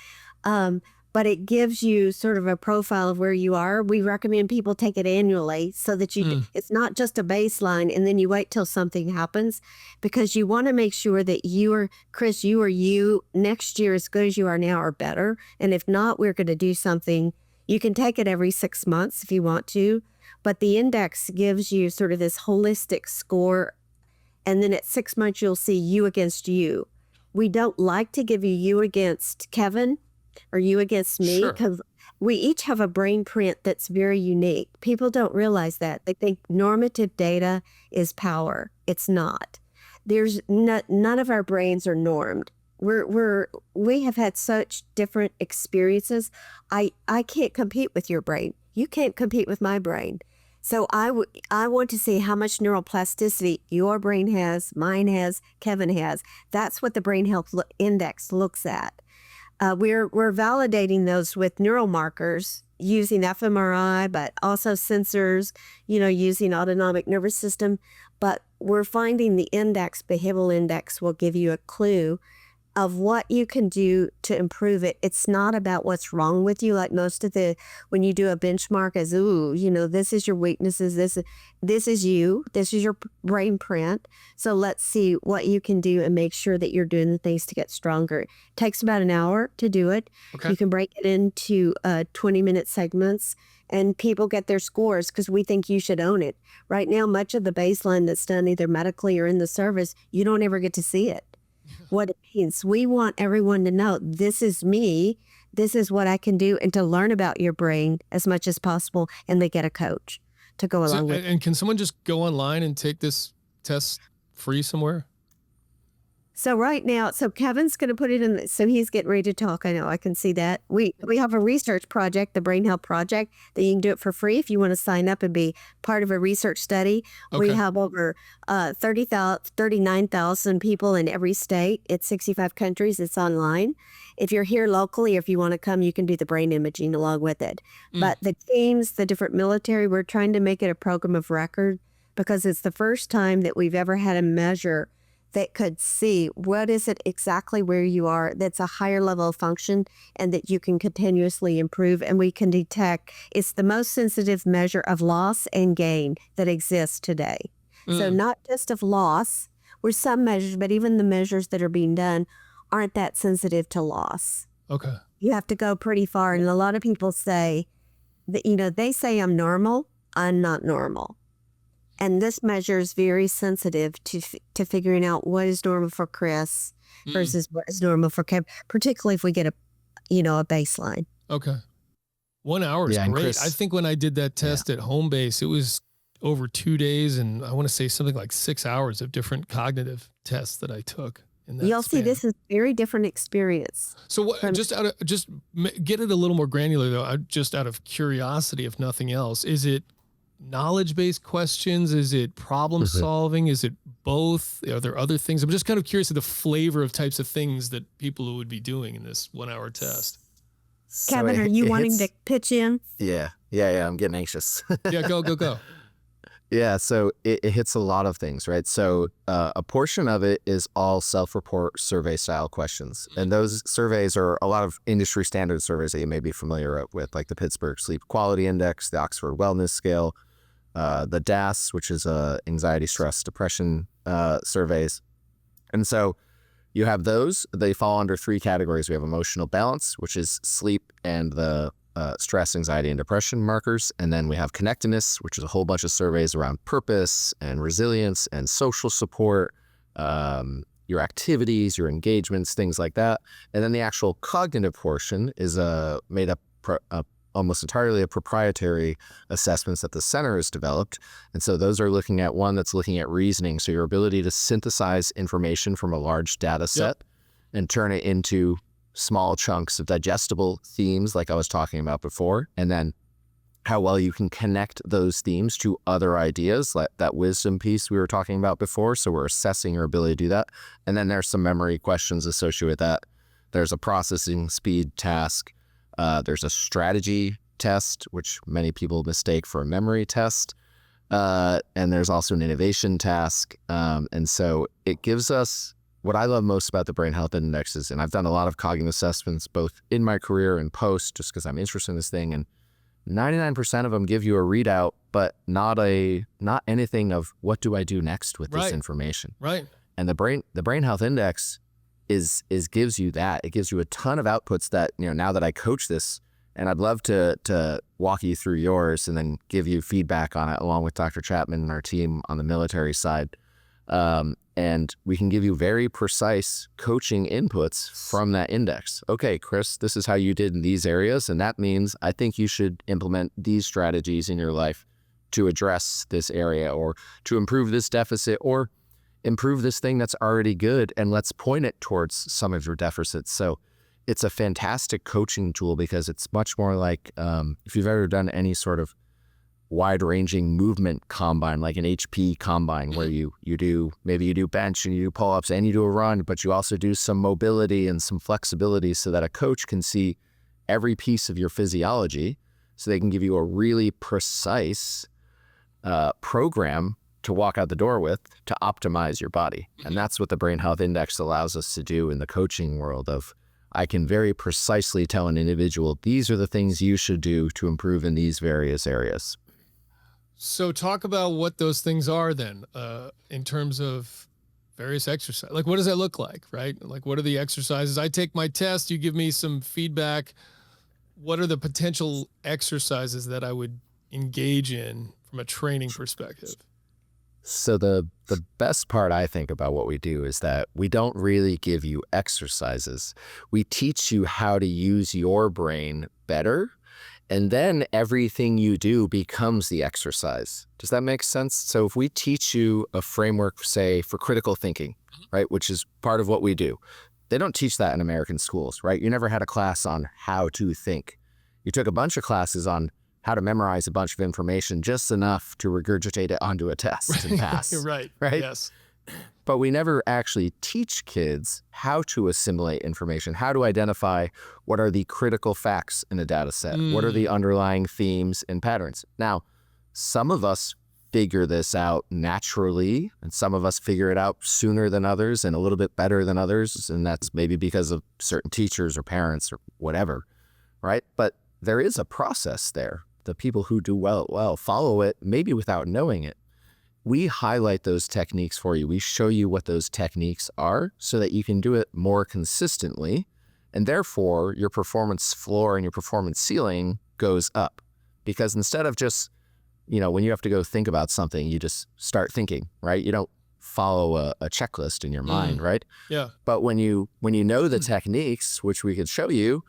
but it gives you sort of a profile of where you are. We recommend people take it annually so that it's not just a baseline and then you wait till something happens, because you want to make sure that Chris, you next year as good as you are now or better. And if not, we're going to do something. You can take it every 6 months if you want to, but the index gives you sort of this holistic score. And then at 6 months, you'll see you against you. We don't like to give you against Kevin or you against me, because we each have a brain print that's very unique. People don't realize that. They think normative data is power. It's not. There's none of our brains are normed. We have had such different experiences. I can't compete with your brain. You can't compete with my brain. So I want to see how much neuroplasticity your brain has, mine has, Kevin has. That's what the Brain Health Index looks at. We're validating those with neural markers using fMRI, but also sensors, using autonomic nervous system. But we're finding the behavioral index will give you a clue of what you can do to improve it. It's not about what's wrong with you, like when you do a benchmark as, this is your weaknesses, this is you, this is your brain print. So let's see what you can do and make sure that you're doing the things to get stronger. It takes about an hour to do it. Okay. You can break it into 20-minute segments, and people get their scores because we think you should own it. Right now, much of the baseline that's done either medically or in the service, you don't ever get to see it. What it means. We want everyone to know this is me, this is what I can do, and to learn about your brain as much as possible, and they get a coach to go along with it. And can someone just go online and take this test free somewhere? So right now, Kevin's going to put it in, so he's getting ready to talk. I know, I can see that. We have a research project, the Brain Health Project, that you can do it for free if you want to sign up and be part of a research study. Okay. We have over 39,000 people in every state. It's 65 countries. It's online. If you're here locally, or if you want to come, you can do the brain imaging along with it. But the teams, the different military, we're trying to make it a program of record, because it's the first time that we've ever had a measure that could see what is it exactly where you are that's a higher level of function and that you can continuously improve. And we can detect, it's the most sensitive measure of loss and gain that exists today. So not just of loss, where some measures, but even the measures that are being done aren't that sensitive to loss. Okay. You have to go pretty far. And a lot of people say that, they say I'm normal. I'm not normal. And this measure is very sensitive to figuring out what is normal for Chris versus what is normal for Kevin, particularly if we get a baseline. Okay. 1 hour is great. Chris, I think when I did that test at home base, it was over 2 days, and I want to say something like 6 hours of different cognitive tests that I took. You'll see this is a very different experience. So what, just get it a little more granular though, just out of curiosity, if nothing else, is it knowledge-based questions? Is it problem solving? Is it both? Are there other things? I'm just kind of curious of the flavor of types of things that people would be doing in this 1 hour test. Kevin, are you wanting to pitch in? Yeah. I'm getting anxious. Yeah, go. Yeah, so it hits a lot of things, right? So a portion of it is all self-report survey style questions. And those surveys are a lot of industry standard surveys that you may be familiar with, like the Pittsburgh Sleep Quality Index, the Oxford Wellness Scale, the DAS, which is anxiety, stress, depression surveys. And so you have those. They fall under 3 categories. We have emotional balance, which is sleep and the stress, anxiety, and depression markers. And then we have connectedness, which is a whole bunch of surveys around purpose and resilience and social support, your activities, your engagements, things like that. And then the actual cognitive portion is made up almost entirely of proprietary assessments that the center has developed. And so those are looking at looking at reasoning. So your ability to synthesize information from a large data set and turn it into small chunks of digestible themes like I was talking about before, and then how well you can connect those themes to other ideas, like that wisdom piece we were talking about before. So we're assessing your ability to do that. And then there's some memory questions associated with that. There's a processing speed task. There's a strategy test, which many people mistake for a memory test. And there's also an innovation task. And so it gives us, what I love most about the Brain Health Indexes, and I've done a lot of cognitive assessments, both in my career and post, just because I'm interested in this thing, and 99% of them give you a readout, but not anything of what do I do next with this information. Right. And the Brain Health Index gives you that. It gives you a ton of outputs that, now that I coach this, and I'd love to walk you through yours and then give you feedback on it along with Dr. Chapman and our team on the military side. And we can give you very precise coaching inputs from that index. Okay, Chris, this is how you did in these areas, and that means I think you should implement these strategies in your life to address this area, or to improve this deficit, or improve this thing that's already good, and let's point it towards some of your deficits. So it's a fantastic coaching tool because it's much more like if you've ever done any sort of wide-ranging movement combine, like an HP combine, where you do bench and you do pull-ups and you do a run, but you also do some mobility and some flexibility, so that a coach can see every piece of your physiology, so they can give you a really precise program to walk out the door with to optimize your body. And that's what the Brain Health Index allows us to do in the coaching world. Of I can very precisely tell an individual, these are the things you should do to improve in these various areas. So talk about what those things are then, in terms of various exercises. Like, what does that look like, right? Like, what are the exercises? I take my test, you give me some feedback. What are the potential exercises that I would engage in from a training perspective? So the best part I think about what we do is that we don't really give you exercises. We teach you how to use your brain better. And then everything you do becomes the exercise. Does that make sense? So if we teach you a framework, say, for critical thinking, right, which is part of what we do, they don't teach that in American schools, right? You never had a class on how to think. You took a bunch of classes on how to memorize a bunch of information, just enough to regurgitate it onto a test and pass. Right. Yes. But we never actually teach kids how to assimilate information, how to identify what are the critical facts in a data set, what are the underlying themes and patterns. Now, some of us figure this out naturally, and some of us figure it out sooner than others and a little bit better than others, and that's maybe because of certain teachers or parents or whatever, right? But there is a process there. The people who do well follow it, maybe without knowing it. We highlight those techniques for you. We show you what those techniques are so that you can do it more consistently. And therefore, your performance floor and your performance ceiling goes up. Because instead of just, when you have to go think about something, you just start thinking, right? You don't follow a checklist in your mind, right? Yeah. But when you know the techniques, which we could show you,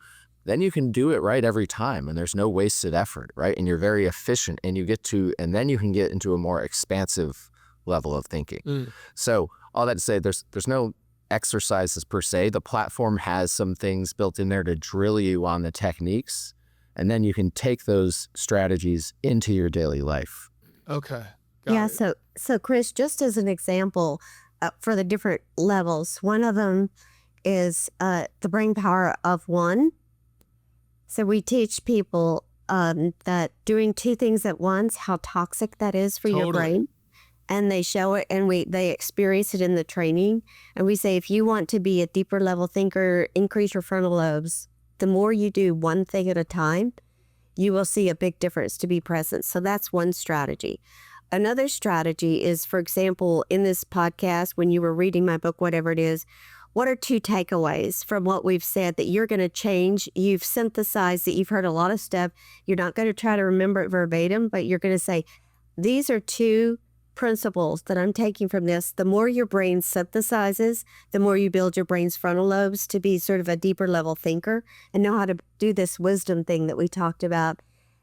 then you can do it right every time, and there's no wasted effort, right? And you're very efficient, and then you can get into a more expansive level of thinking. So all that to say, there's no exercises per se. The platform has some things built in there to drill you on the techniques, and then you can take those strategies into your daily life. Okay. Yeah. Got it. So Chris, just as an example, for the different levels, one of them is the brain power of one. So we teach people that doing two things at once, how toxic that is for your brain. And they show it, and they experience it in the training. And we say, if you want to be a deeper level thinker, increase your frontal lobes. The more you do one thing at a time, you will see a big difference to be present. So that's one strategy. Another strategy is, for example, in this podcast, when you were reading my book, whatever it is, what are two takeaways from what we've said that you're going to change? You've synthesized that you've heard a lot of stuff. You're not going to try to remember it verbatim, but you're going to say, these are two principles that I'm taking from this. The more your brain synthesizes, the more you build your brain's frontal lobes to be sort of a deeper level thinker and know how to do this wisdom thing that we talked about.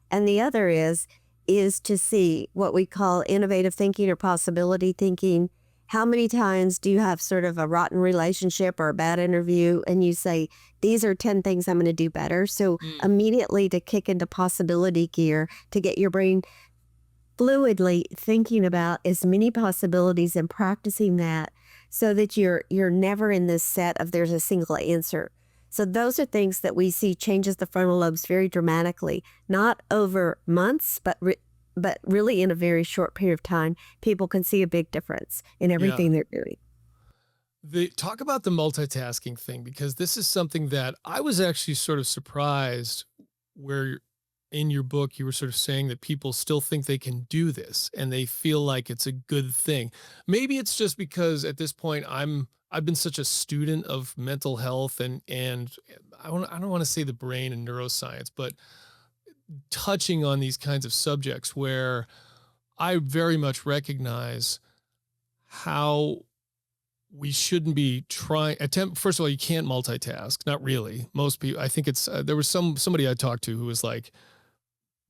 And the other is to see what we call innovative thinking or possibility thinking How many times do you have sort of a rotten relationship or a bad interview and you say, these are 10 things I'm going to do better? So immediately to kick into possibility gear, to get your brain fluidly thinking about as many possibilities and practicing that so that you're never in this set of there's a single answer. So those are things that we see changes the frontal lobes very dramatically, not over months, but really in a very short period of time. People can see a big difference in everything they're doing. Talk about the multitasking thing, because this is something that I was actually sort of surprised where in your book you were sort of saying that people still think they can do this and they feel like it's a good thing. Maybe it's just because at this point I've been such a student of mental health and I don't want to say the brain and neuroscience, but touching on these kinds of subjects where I very much recognize how we shouldn't be first of all, you can't multitask. Not really. Most people, I think there was somebody I talked to who was like,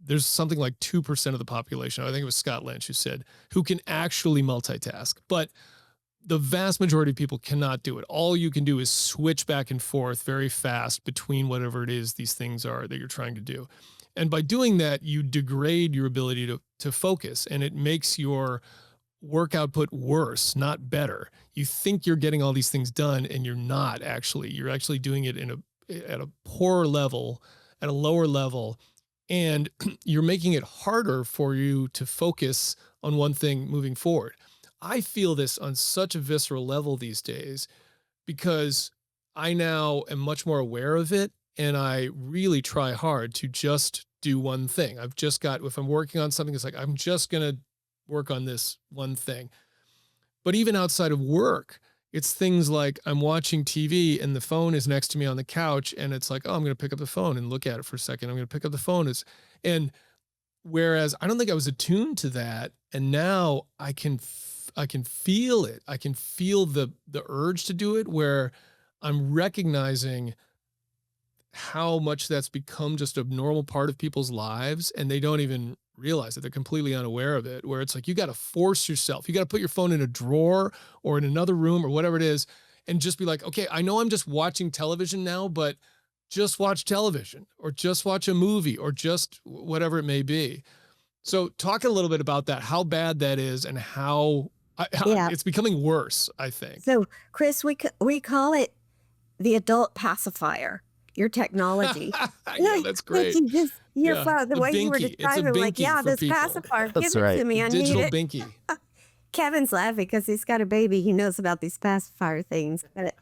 there's something like 2% of the population. I think it was Scott Lynch who said, who can actually multitask, but the vast majority of people cannot do it. All you can do is switch back and forth very fast between whatever it is these things are that you're trying to do. And by doing that, you degrade your ability to focus, and it makes your work output worse, not better. You think you're getting all these things done and you're not actually. You're actually doing it at a poorer level, at a lower level, and you're making it harder for you to focus on one thing moving forward. I feel this on such a visceral level these days because I now am much more aware of it, and I really try hard to just do one thing. If I'm working on something, it's like, I'm just going to work on this one thing. But even outside of work, it's things like I'm watching TV and the phone is next to me on the couch, and it's like, oh, I'm going to pick up the phone and look at it for a second. I'm going to pick up the phone. And whereas I don't think I was attuned to that, and now I can feel it. I can feel the urge to do it, where I'm recognizing how much that's become just a normal part of people's lives, and they don't even realize that. They're completely unaware of it, where it's like, you got to force yourself. You got to put your phone in a drawer or in another room or whatever it is, and just be like, okay, I know I'm just watching television now, but just watch television or just watch a movie or just whatever it may be. So talk a little bit about that, how bad that is and how it's becoming worse, I think. So Chris, we call it the adult pacifier. Your technology. Yeah, that's great. The way you were describing, like, this people. Pacifier, That's give it to me. I need Digital it. binky. Kevin's laughing because he's got a baby. He knows about these pacifier things. But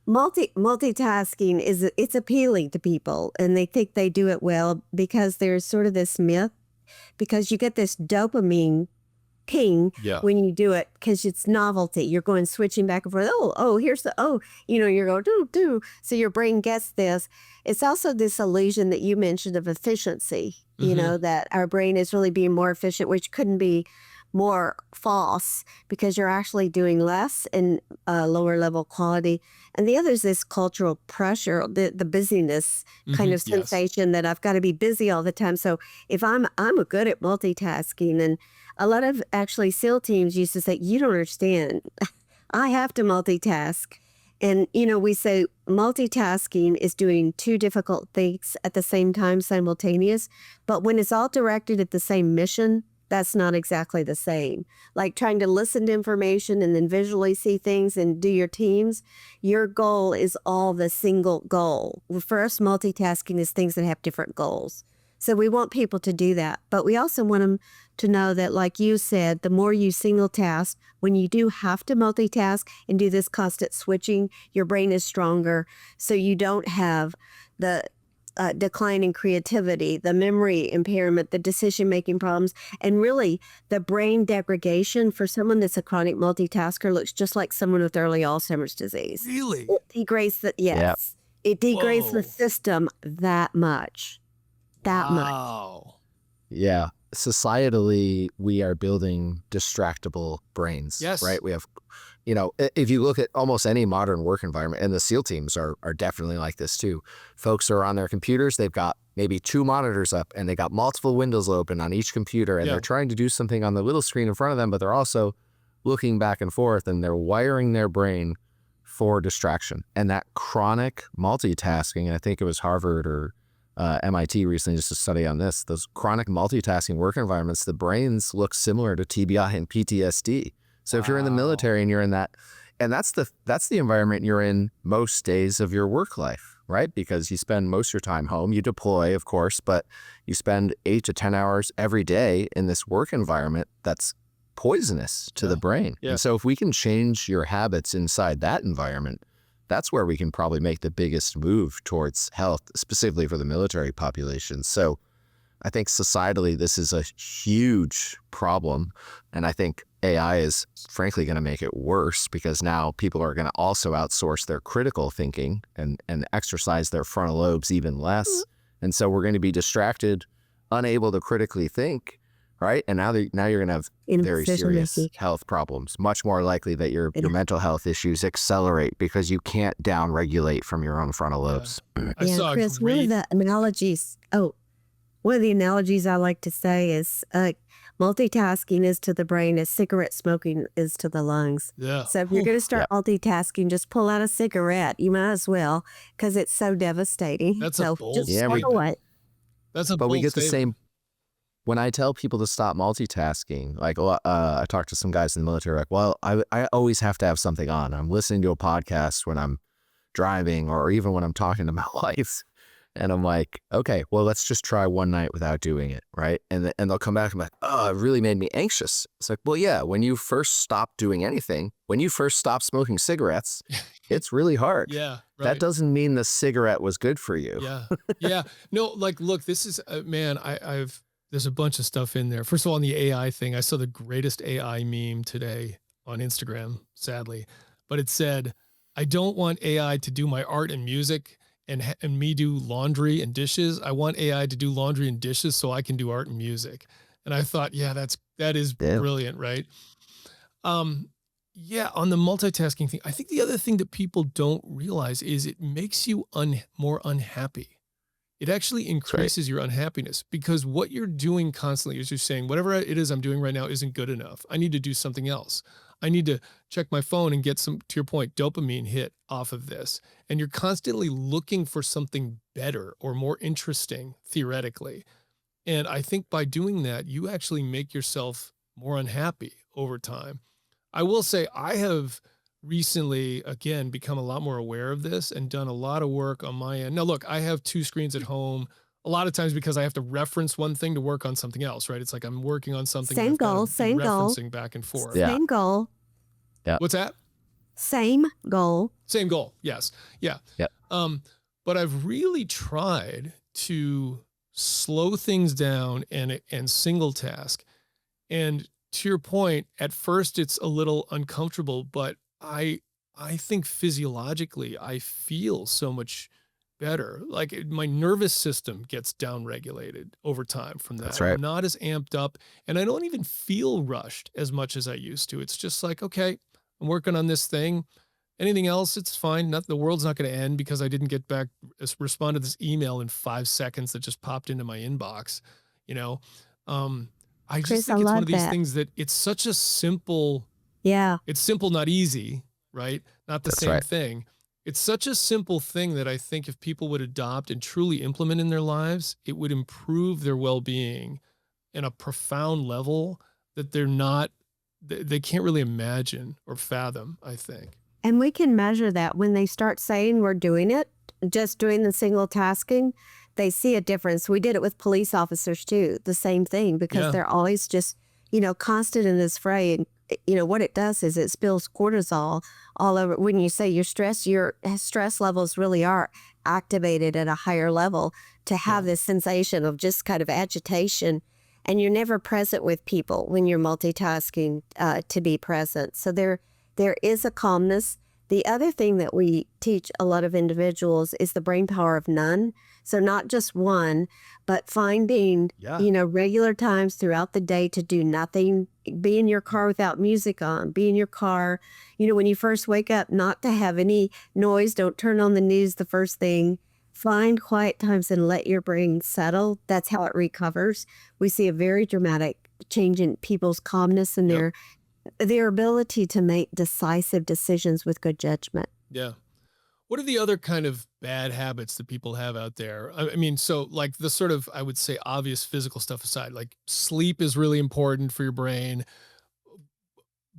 multitasking it's appealing to people, and they think they do it well because there's sort of this myth, because you get this dopamine ping when you do it because it's novelty. You're going switching back and forth. You're going do. So your brain gets this. It's also this illusion that you mentioned of efficiency, that our brain is really being more efficient, which couldn't be more false because you're actually doing less in lower level quality. And the other is this cultural pressure, the busyness kind of sensation that I've got to be busy all the time. So if I'm good at multitasking, and a lot of actually SEAL teams used to say, you don't understand, I have to multitask. And, we say multitasking is doing two difficult things at the same time, simultaneous. But when it's all directed at the same mission, that's not exactly the same. Like trying to listen to information and then visually see things and do your teams, your goal is all the single goal. For us, multitasking is things that have different goals. So we want people to do that. But we also want them to know that, like you said, the more you single task, when you do have to multitask and do this constant switching, your brain is stronger. So you don't have the decline in creativity, the memory impairment, the decision-making problems, and really the brain degradation for someone that's a chronic multitasker looks just like someone with early Alzheimer's disease. Really? It degrades it degrades the system that much. Wow. Yeah. Societally, we are building distractible brains. Yes. Right? We have, if you look at almost any modern work environment, and the SEAL teams are definitely like this too. Folks are on their computers. They've got maybe 2 monitors up, and they got multiple windows open on each computer, and they're trying to do something on the little screen in front of them, but they're also looking back and forth, and they're wiring their brain for distraction. And that chronic multitasking, I think it was Harvard or MIT recently just a study on this, those chronic multitasking work environments, the brains look similar to TBI and PTSD. So if you're in the military and you're in that, and that's the environment you're in most days of your work life, right? Because you spend most of your time home, you deploy, of course, but you spend 8 to 10 hours every day in this work environment that's poisonous to the brain. Yeah. And so if we can change your habits inside that environment, that's where we can probably make the biggest move towards health, specifically for the military population. So I think societally, this is a huge problem. And I think AI is frankly going to make it worse, because now people are going to also outsource their critical thinking and exercise their frontal lobes even less. And so we're going to be distracted, unable to critically think, right? And now you're going to have very serious health problems, much more likely that your mental health issues accelerate because you can't downregulate from your own frontal lobes. I saw Chris, a great... one of the analogies I like to say is multitasking is to the brain as cigarette smoking is to the lungs. Yeah. So if you're going to start multitasking, just pull out a cigarette. You might as well, because it's so devastating. That's so a bold just statement. away. That's a But bold we get the statement. same. When I tell people to stop multitasking, like I talk to some guys in the military, like, well, I always have to have something on. I'm listening to a podcast when I'm driving or even when I'm talking to my wife. And I'm like, okay, well, let's just try one night without doing it, right? And they'll come back and be like, oh, it really made me anxious. It's like, well, yeah, when you first stop doing anything, when you first stop smoking cigarettes, it's really hard. Yeah, right. That doesn't mean the cigarette was good for you. Yeah, yeah. No, like, look, this is, man, there's a bunch of stuff in there. First of all, on the AI thing, I saw the greatest AI meme today on Instagram, sadly, but it said, I don't want AI to do my art and music and me do laundry and dishes. I want AI to do laundry and dishes so I can do art and music. And I thought, yeah, that is brilliant, right? Yeah, on the multitasking thing, I think the other thing that people don't realize is it makes you more unhappy. It actually increases your unhappiness, because what you're doing constantly is you're saying, whatever it is I'm doing right now isn't good enough. I need to do something else. I need to check my phone and get some, to your point, dopamine hit off of this. And you're constantly looking for something better or more interesting, theoretically. And I think by doing that, you actually make yourself more unhappy over time. I will say I have recently, again, become a lot more aware of this and done a lot of work on my end. Now, look, I have 2 screens at home, a lot of times because I have to reference one thing to work on something else, right? It's like I'm working on something. Same goal, same goal. Referencing back and forth. Yeah. Same goal. Yeah. What's that? Same goal. Same goal. Yes. Yeah. Yep. But I've really tried to slow things down and single task. And to your point, at first it's a little uncomfortable, but I think physiologically I feel so much better. Like my nervous system gets downregulated over time from that. That's right. I'm not as amped up, and I don't even feel rushed as much as I used to. It's just like, okay, I'm working on this thing. Anything else, it's fine. The world's not going to end because I didn't get back, respond to this email in 5 seconds that just popped into my inbox. You know, I just think it's one of these things that it's such a simple, it's simple, not easy, right? Not the same thing. It's such a simple thing that I think if people would adopt and truly implement in their lives, it would improve their well-being in a profound level that they can't really imagine or fathom, I think. And we can measure that when they start saying we're doing it, just doing the single tasking, they see a difference. We did it with police officers too, the same thing, because they're always just, constant in this fray. And, what it does is it spills cortisol all over. When you say your stress levels really are activated at a higher level to have this sensation of just kind of agitation. And you're never present with people when you're multitasking to be present. So there is a calmness. The other thing that we teach a lot of individuals is the brain power of none. So not just one, but finding, regular times throughout the day to do nothing. Be in your car without music on. Be in your car, when you first wake up, not to have any noise. Don't turn on the news the first thing. Find quiet times and let your brain settle. That's how it recovers. We see a very dramatic change in people's calmness and their ability to make decisive decisions with good judgment. Yeah. What are the other kind of bad habits that people have out there? I mean, so like the sort of, I would say, obvious physical stuff aside, like sleep is really important for your brain.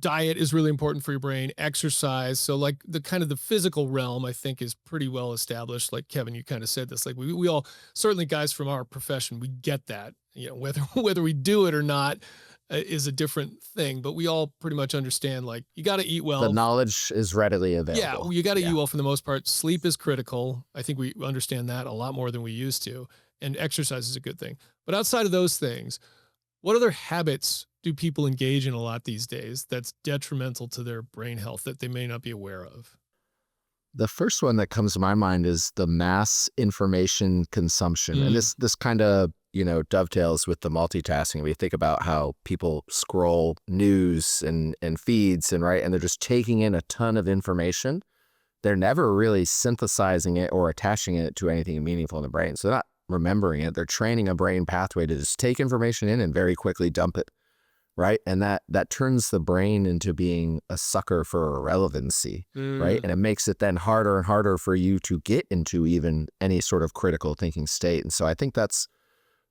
Diet is really important for your brain, exercise. So like the kind of the physical realm, I think, is pretty well established. Like Kevin, you kind of said this, like we all, certainly guys from our profession, we get that, whether we do it or not is a different thing, but we all pretty much understand, like, you got to eat well. The knowledge is readily Yeah, available. you got to eat well for the most part. Sleep is critical. I think we understand that a lot more than we used to. And exercise is a good thing. But outside of those things, what other habits do people engage in a lot these days that's detrimental to their brain health that they may not be aware of? The first one that comes to my mind is the mass information consumption. And this kind of, dovetails with the multitasking. We think about how people scroll news and feeds and they're just taking in a ton of information. They're never really synthesizing it or attaching it to anything meaningful in the brain. So they're not remembering it. They're training a brain pathway to just take information in and very quickly dump it. Right. And that turns the brain into being a sucker for irrelevancy. Right. And it makes it then harder and harder for you to get into even any sort of critical thinking state. And so I think that's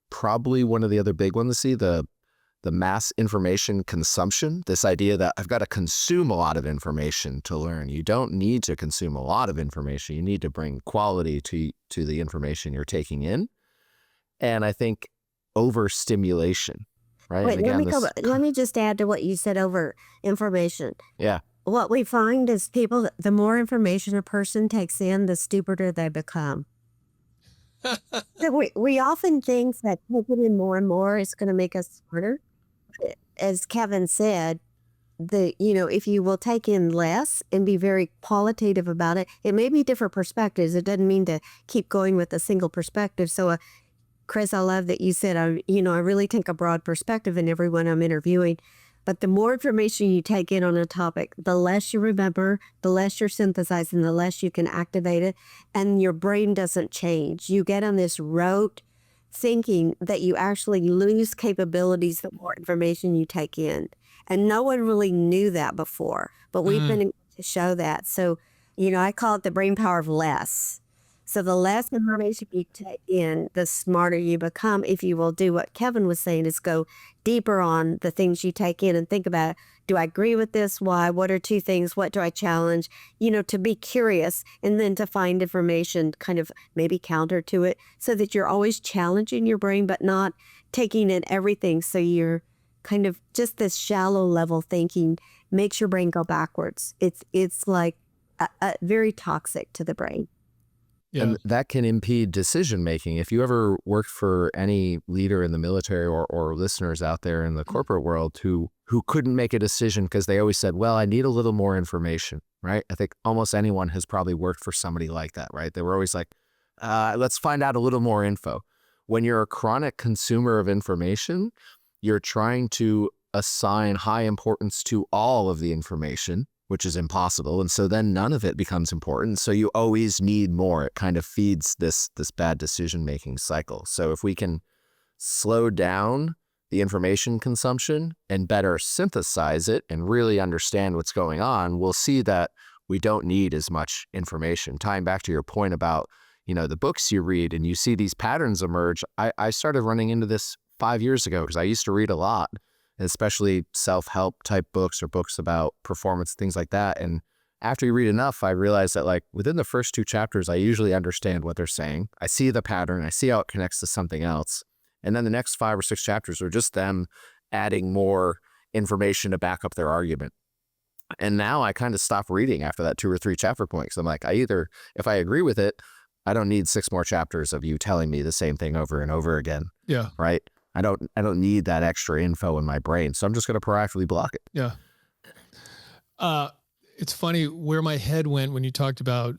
probably one of the other big ones to see, the mass information consumption, this idea that I've got to consume a lot of information to learn. You don't need to consume a lot of information. You need to bring quality to the information you're taking in. And I think overstimulation. Right. Wait, let me just add to what you said over information. Yeah. What we find is the more information a person takes in, the stupider they become. we often think that taking in more and more is going to make us smarter. As Kevin said, if you will take in less and be very qualitative about it, it may be different perspectives. It doesn't mean to keep going with a single perspective. So Chris, I love that you said, I really take a broad perspective in everyone I'm interviewing. But the more information you take in on a topic, the less you remember, the less you're synthesizing, the less you can activate it. And your brain doesn't change. You get on this rote thinking that you actually lose capabilities the more information you take in. And no one really knew that before. But we've been able to show that. So, I call it the brain power of less. So the less information you take in, the smarter you become. If you will do what Kevin was saying, is go deeper on the things you take in and think about, do I agree with this? Why? What are two things? What do I challenge? To be curious and then to find information kind of maybe counter to it so that you're always challenging your brain, but not taking in everything. So you're kind of just this shallow level thinking makes your brain go backwards. It's like very toxic to the brain. Yeah. And that can impede decision making. If you ever worked for any leader in the military or listeners out there in the corporate world who couldn't make a decision because they always said, well, I need a little more information, right? I think almost anyone has probably worked for somebody like that, right? They were always like, let's find out a little more info. When you're a chronic consumer of information, you're trying to assign high importance to all of the information, which is impossible. And so then none of it becomes important. So you always need more. It kind of feeds this bad decision-making cycle. So if we can slow down the information consumption and better synthesize it and really understand what's going on, we'll see that we don't need as much information. Tying back to your point about, the books you read and you see these patterns emerge. I started running into this 5 years ago because I used to read a lot, especially self-help type books or books about performance, things like that. And after you read enough, I realized that within the first 2 chapters, I usually understand what they're saying. I see the pattern. I see how it connects to something else. And then the next 5 or 6 chapters are just them adding more information to back up their argument. And now I kind of stop reading after that 2 or 3 chapter points. I'm like, if I agree with it, I don't need 6 more chapters of you telling me the same thing over and over again. Yeah. Right. I don't need that extra info in my brain. So I'm just going to proactively block it. Yeah. It's funny where my head went when you talked about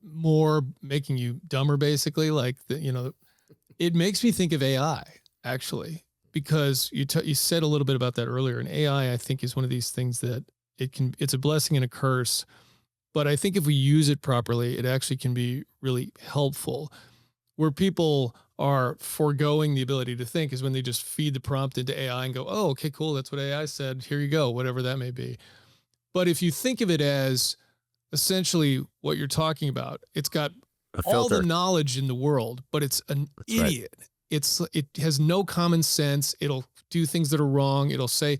more making you dumber, basically. It makes me think of AI, actually, because you said a little bit about that earlier. And AI, I think, is one of these things that it's a blessing and a curse. But I think if we use it properly, it actually can be really helpful. Where people are foregoing the ability to think is when they just feed the prompt into AI and go, oh, okay, cool. That's what AI said. Here you go, whatever that may be. But if you think of it as essentially what you're talking about, it's got all the knowledge in the world, but it's an idiot. Right. It has no common sense. It'll do things that are wrong. It'll say,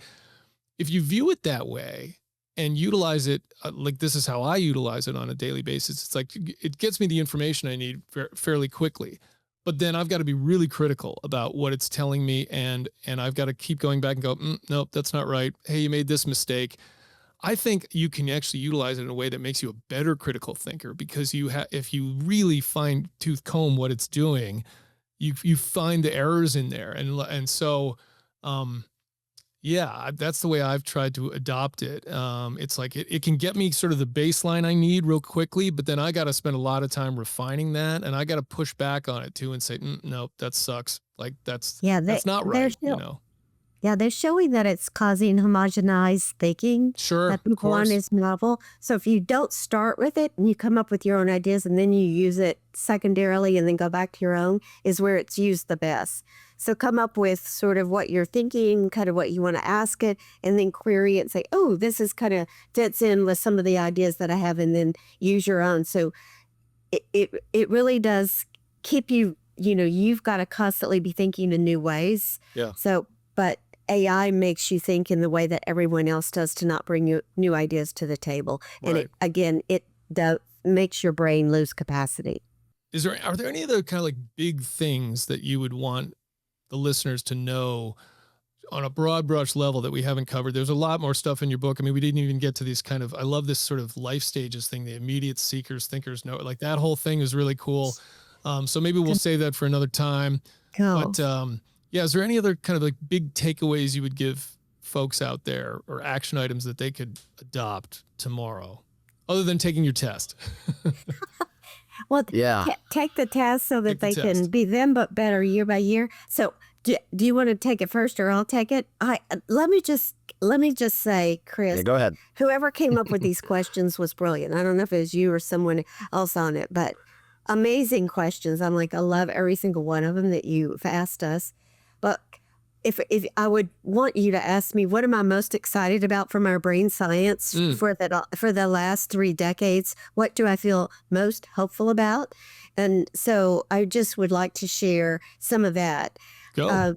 if you view it that way and utilize it, like this is how I utilize it on a daily basis. It's like, it gets me the information I need fairly quickly. But then I've got to be really critical about what it's telling me. And I've got to keep going back and go, nope, that's not right. Hey, you made this mistake. I think you can actually utilize it in a way that makes you a better critical thinker, because if you really fine tooth comb what it's doing, you find the errors in there. And so, yeah, that's the way I've tried to adopt it. It's like it can get me sort of the baseline I need real quickly, but then I got to spend a lot of time refining that, and I got to push back on it too and say, no, that sucks. Like that's not right, you know. Yeah, they're showing that it's causing homogenized thinking. Sure, that people want is novel. So if you don't start with it and you come up with your own ideas and then you use it secondarily and then go back to your own, is where it's used the best. So come up with sort of what you're thinking, kind of what you want to ask it, and then query it and say, oh, this is kind of fits in with some of the ideas that I have, and then use your own. So it really does keep you, you've got to constantly be thinking in new ways. Yeah. So, but AI makes you think in the way that everyone else does to not bring you new ideas to the table. And right. it makes your brain lose capacity. Are there any other kind of like big things that you would want the listeners to know on a broad brush level that we haven't covered? There's a lot more stuff in your book. I mean, we didn't even get to these kind of, I love this sort of life stages thing, the immediate seekers, thinkers, no, like that whole thing is really cool. So maybe we'll save that for another time. Cool. But yeah, is there any other kind of like big takeaways you would give folks out there, or action items that they could adopt tomorrow, other than taking your test? Well, take the test so that they can be them, but better year by year. So do you want to take it first, or I'll take it? Let me just say, Chris, go ahead. Whoever came up with these questions was brilliant. I don't know if it was you or someone else on it, but amazing questions. I love every single one of them that you've asked us. But if I would want you to ask me, what am I most excited about from our brain science for the last 3 decades? What do I feel most hopeful about? And so I just would like to share some of that. Go.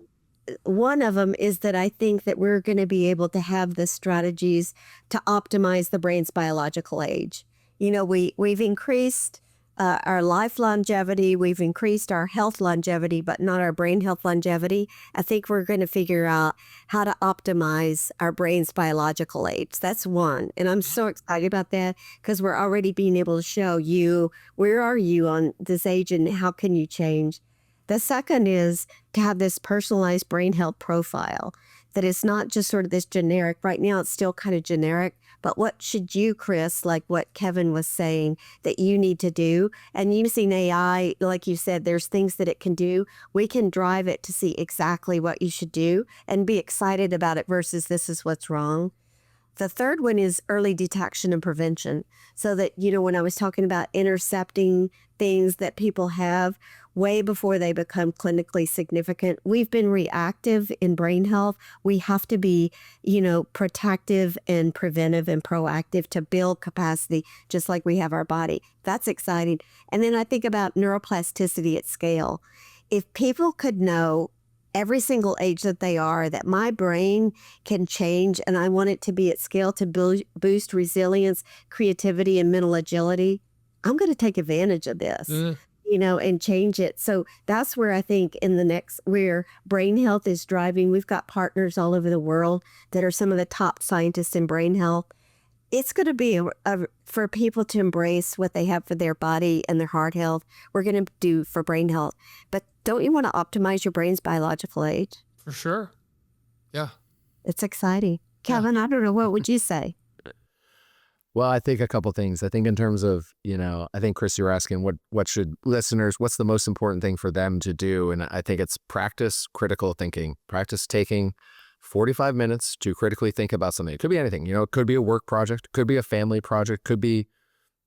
One of them is that I think that we're going to be able to have the strategies to optimize the brain's biological age. We've increased our life longevity, we've increased our health longevity, but not our brain health longevity. I think we're going to figure out how to optimize our brain's biological age. That's one. And I'm so excited about that, because we're already being able to show you, where are you on this age and how can you change? The second is to have this personalized brain health profile that is not just sort of this generic. Right now, it's still kind of generic. But what should you, Chris, like what Kevin was saying, that you need to do? And using AI, like you said, there's things that it can do. We can drive it to see exactly what you should do and be excited about it versus this is what's wrong. The third one is early detection and prevention. So that, when I was talking about intercepting things that people have way before they become clinically significant, we've been reactive in brain health. We have to be, protective and preventive and proactive to build capacity, just like we have our body. That's exciting. And then I think about neuroplasticity at scale. If people could know every single age that they are, that my brain can change, and I want it to be at scale to boost resilience, creativity, and mental agility, I'm going to take advantage of this, and change it. So that's where I think where brain health is driving. We've got partners all over the world that are some of the top scientists in brain health. It's going to be for people to embrace what they have for their body and their heart health. We're going to do for brain health. But don't you want to optimize your brain's biological age? For sure. Yeah. It's exciting. Kevin, I don't know. What would you say? Well, I think a couple things. I think in terms of, I think, Chris, you're asking what's the most important thing for them to do? And I think it's practice critical thinking. Practice taking 45 minutes to critically think about something. It could be anything. It could be a work project, could be a family project, could be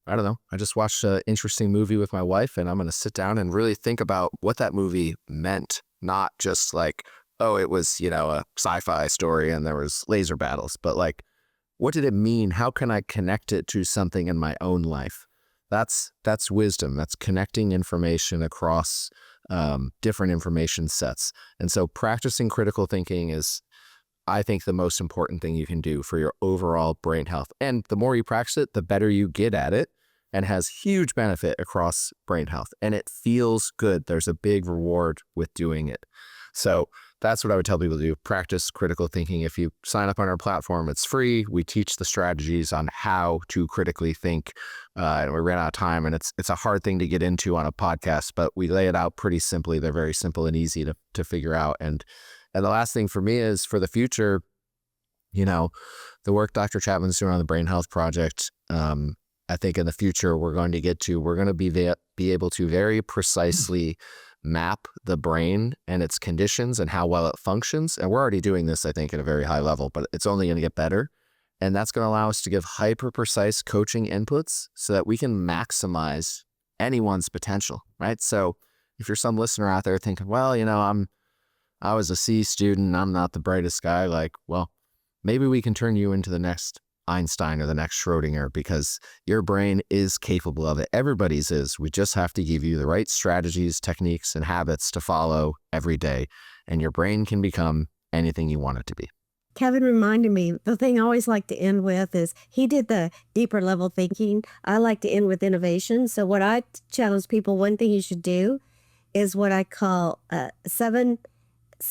I don't know, I just watched an interesting movie with my wife, and I'm going to sit down and really think about what that movie meant. Not just like, oh, it was, a sci-fi story and there was laser battles, but like, what did it mean? How can I connect it to something in my own life? That's wisdom. That's connecting information across different information sets. And so practicing critical thinking is, I think, the most important thing you can do for your overall brain health. And the more you practice it, the better you get at it, and has huge benefit across brain health. And it feels good. There's a big reward with doing it. So that's what I would tell people to do. Practice critical thinking. If you sign up on our platform, it's free. We teach the strategies on how to critically think. And we ran out of time, and it's a hard thing to get into on a podcast, but we lay it out pretty simply. They're very simple and easy to figure out. And the last thing for me is, for the future, the work Dr. Chapman's doing on the Brain Health Project, I think in the future we're going to be able to very precisely map the brain and its conditions and how well it functions. And we're already doing this, I think, at a very high level, but it's only going to get better. And that's going to allow us to give hyper precise coaching inputs so that we can maximize anyone's potential, right? So if you're some listener out there thinking, well, I was a C student, I'm not the brightest guy, like, well, maybe we can turn you into the next Einstein or the next Schrodinger, because your brain is capable of it. Everybody's is. We just have to give you the right strategies, techniques, and habits to follow every day, and your brain can become anything you want it to be. Kevin reminded me, the thing I always like to end with is, he did the deeper level thinking. I like to end with innovation. So what I challenge people, one thing you should do is what I call 7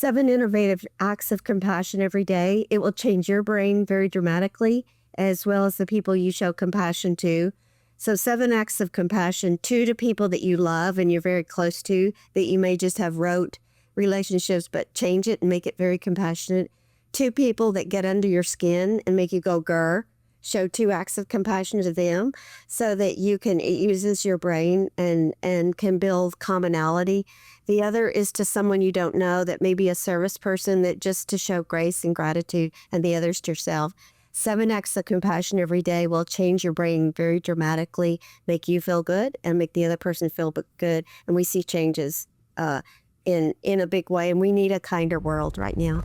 innovative acts of compassion every day. It will change your brain very dramatically, as well as the people you show compassion to. So 7 acts of compassion, 2 to people that you love and you're very close to, that you may just have rote relationships, but change it and make it very compassionate. 2 people that get under your skin and make you go grr. Show 2 acts of compassion to them, so that it uses your brain and can build commonality. The other is to someone you don't know, that may be a service person, that just to show grace and gratitude, and the others to yourself. 7 acts of compassion every day will change your brain very dramatically, make you feel good and make the other person feel good. And we see changes in a big way, and we need a kinder world right now.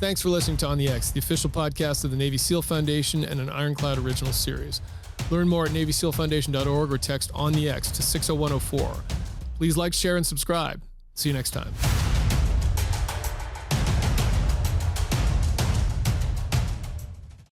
Thanks for listening to On the X, the official podcast of the Navy SEAL Foundation and an Ironclad original series. Learn more at NavySEALFoundation.org or text On the X to 60104. Please like, share, and subscribe. See you next time.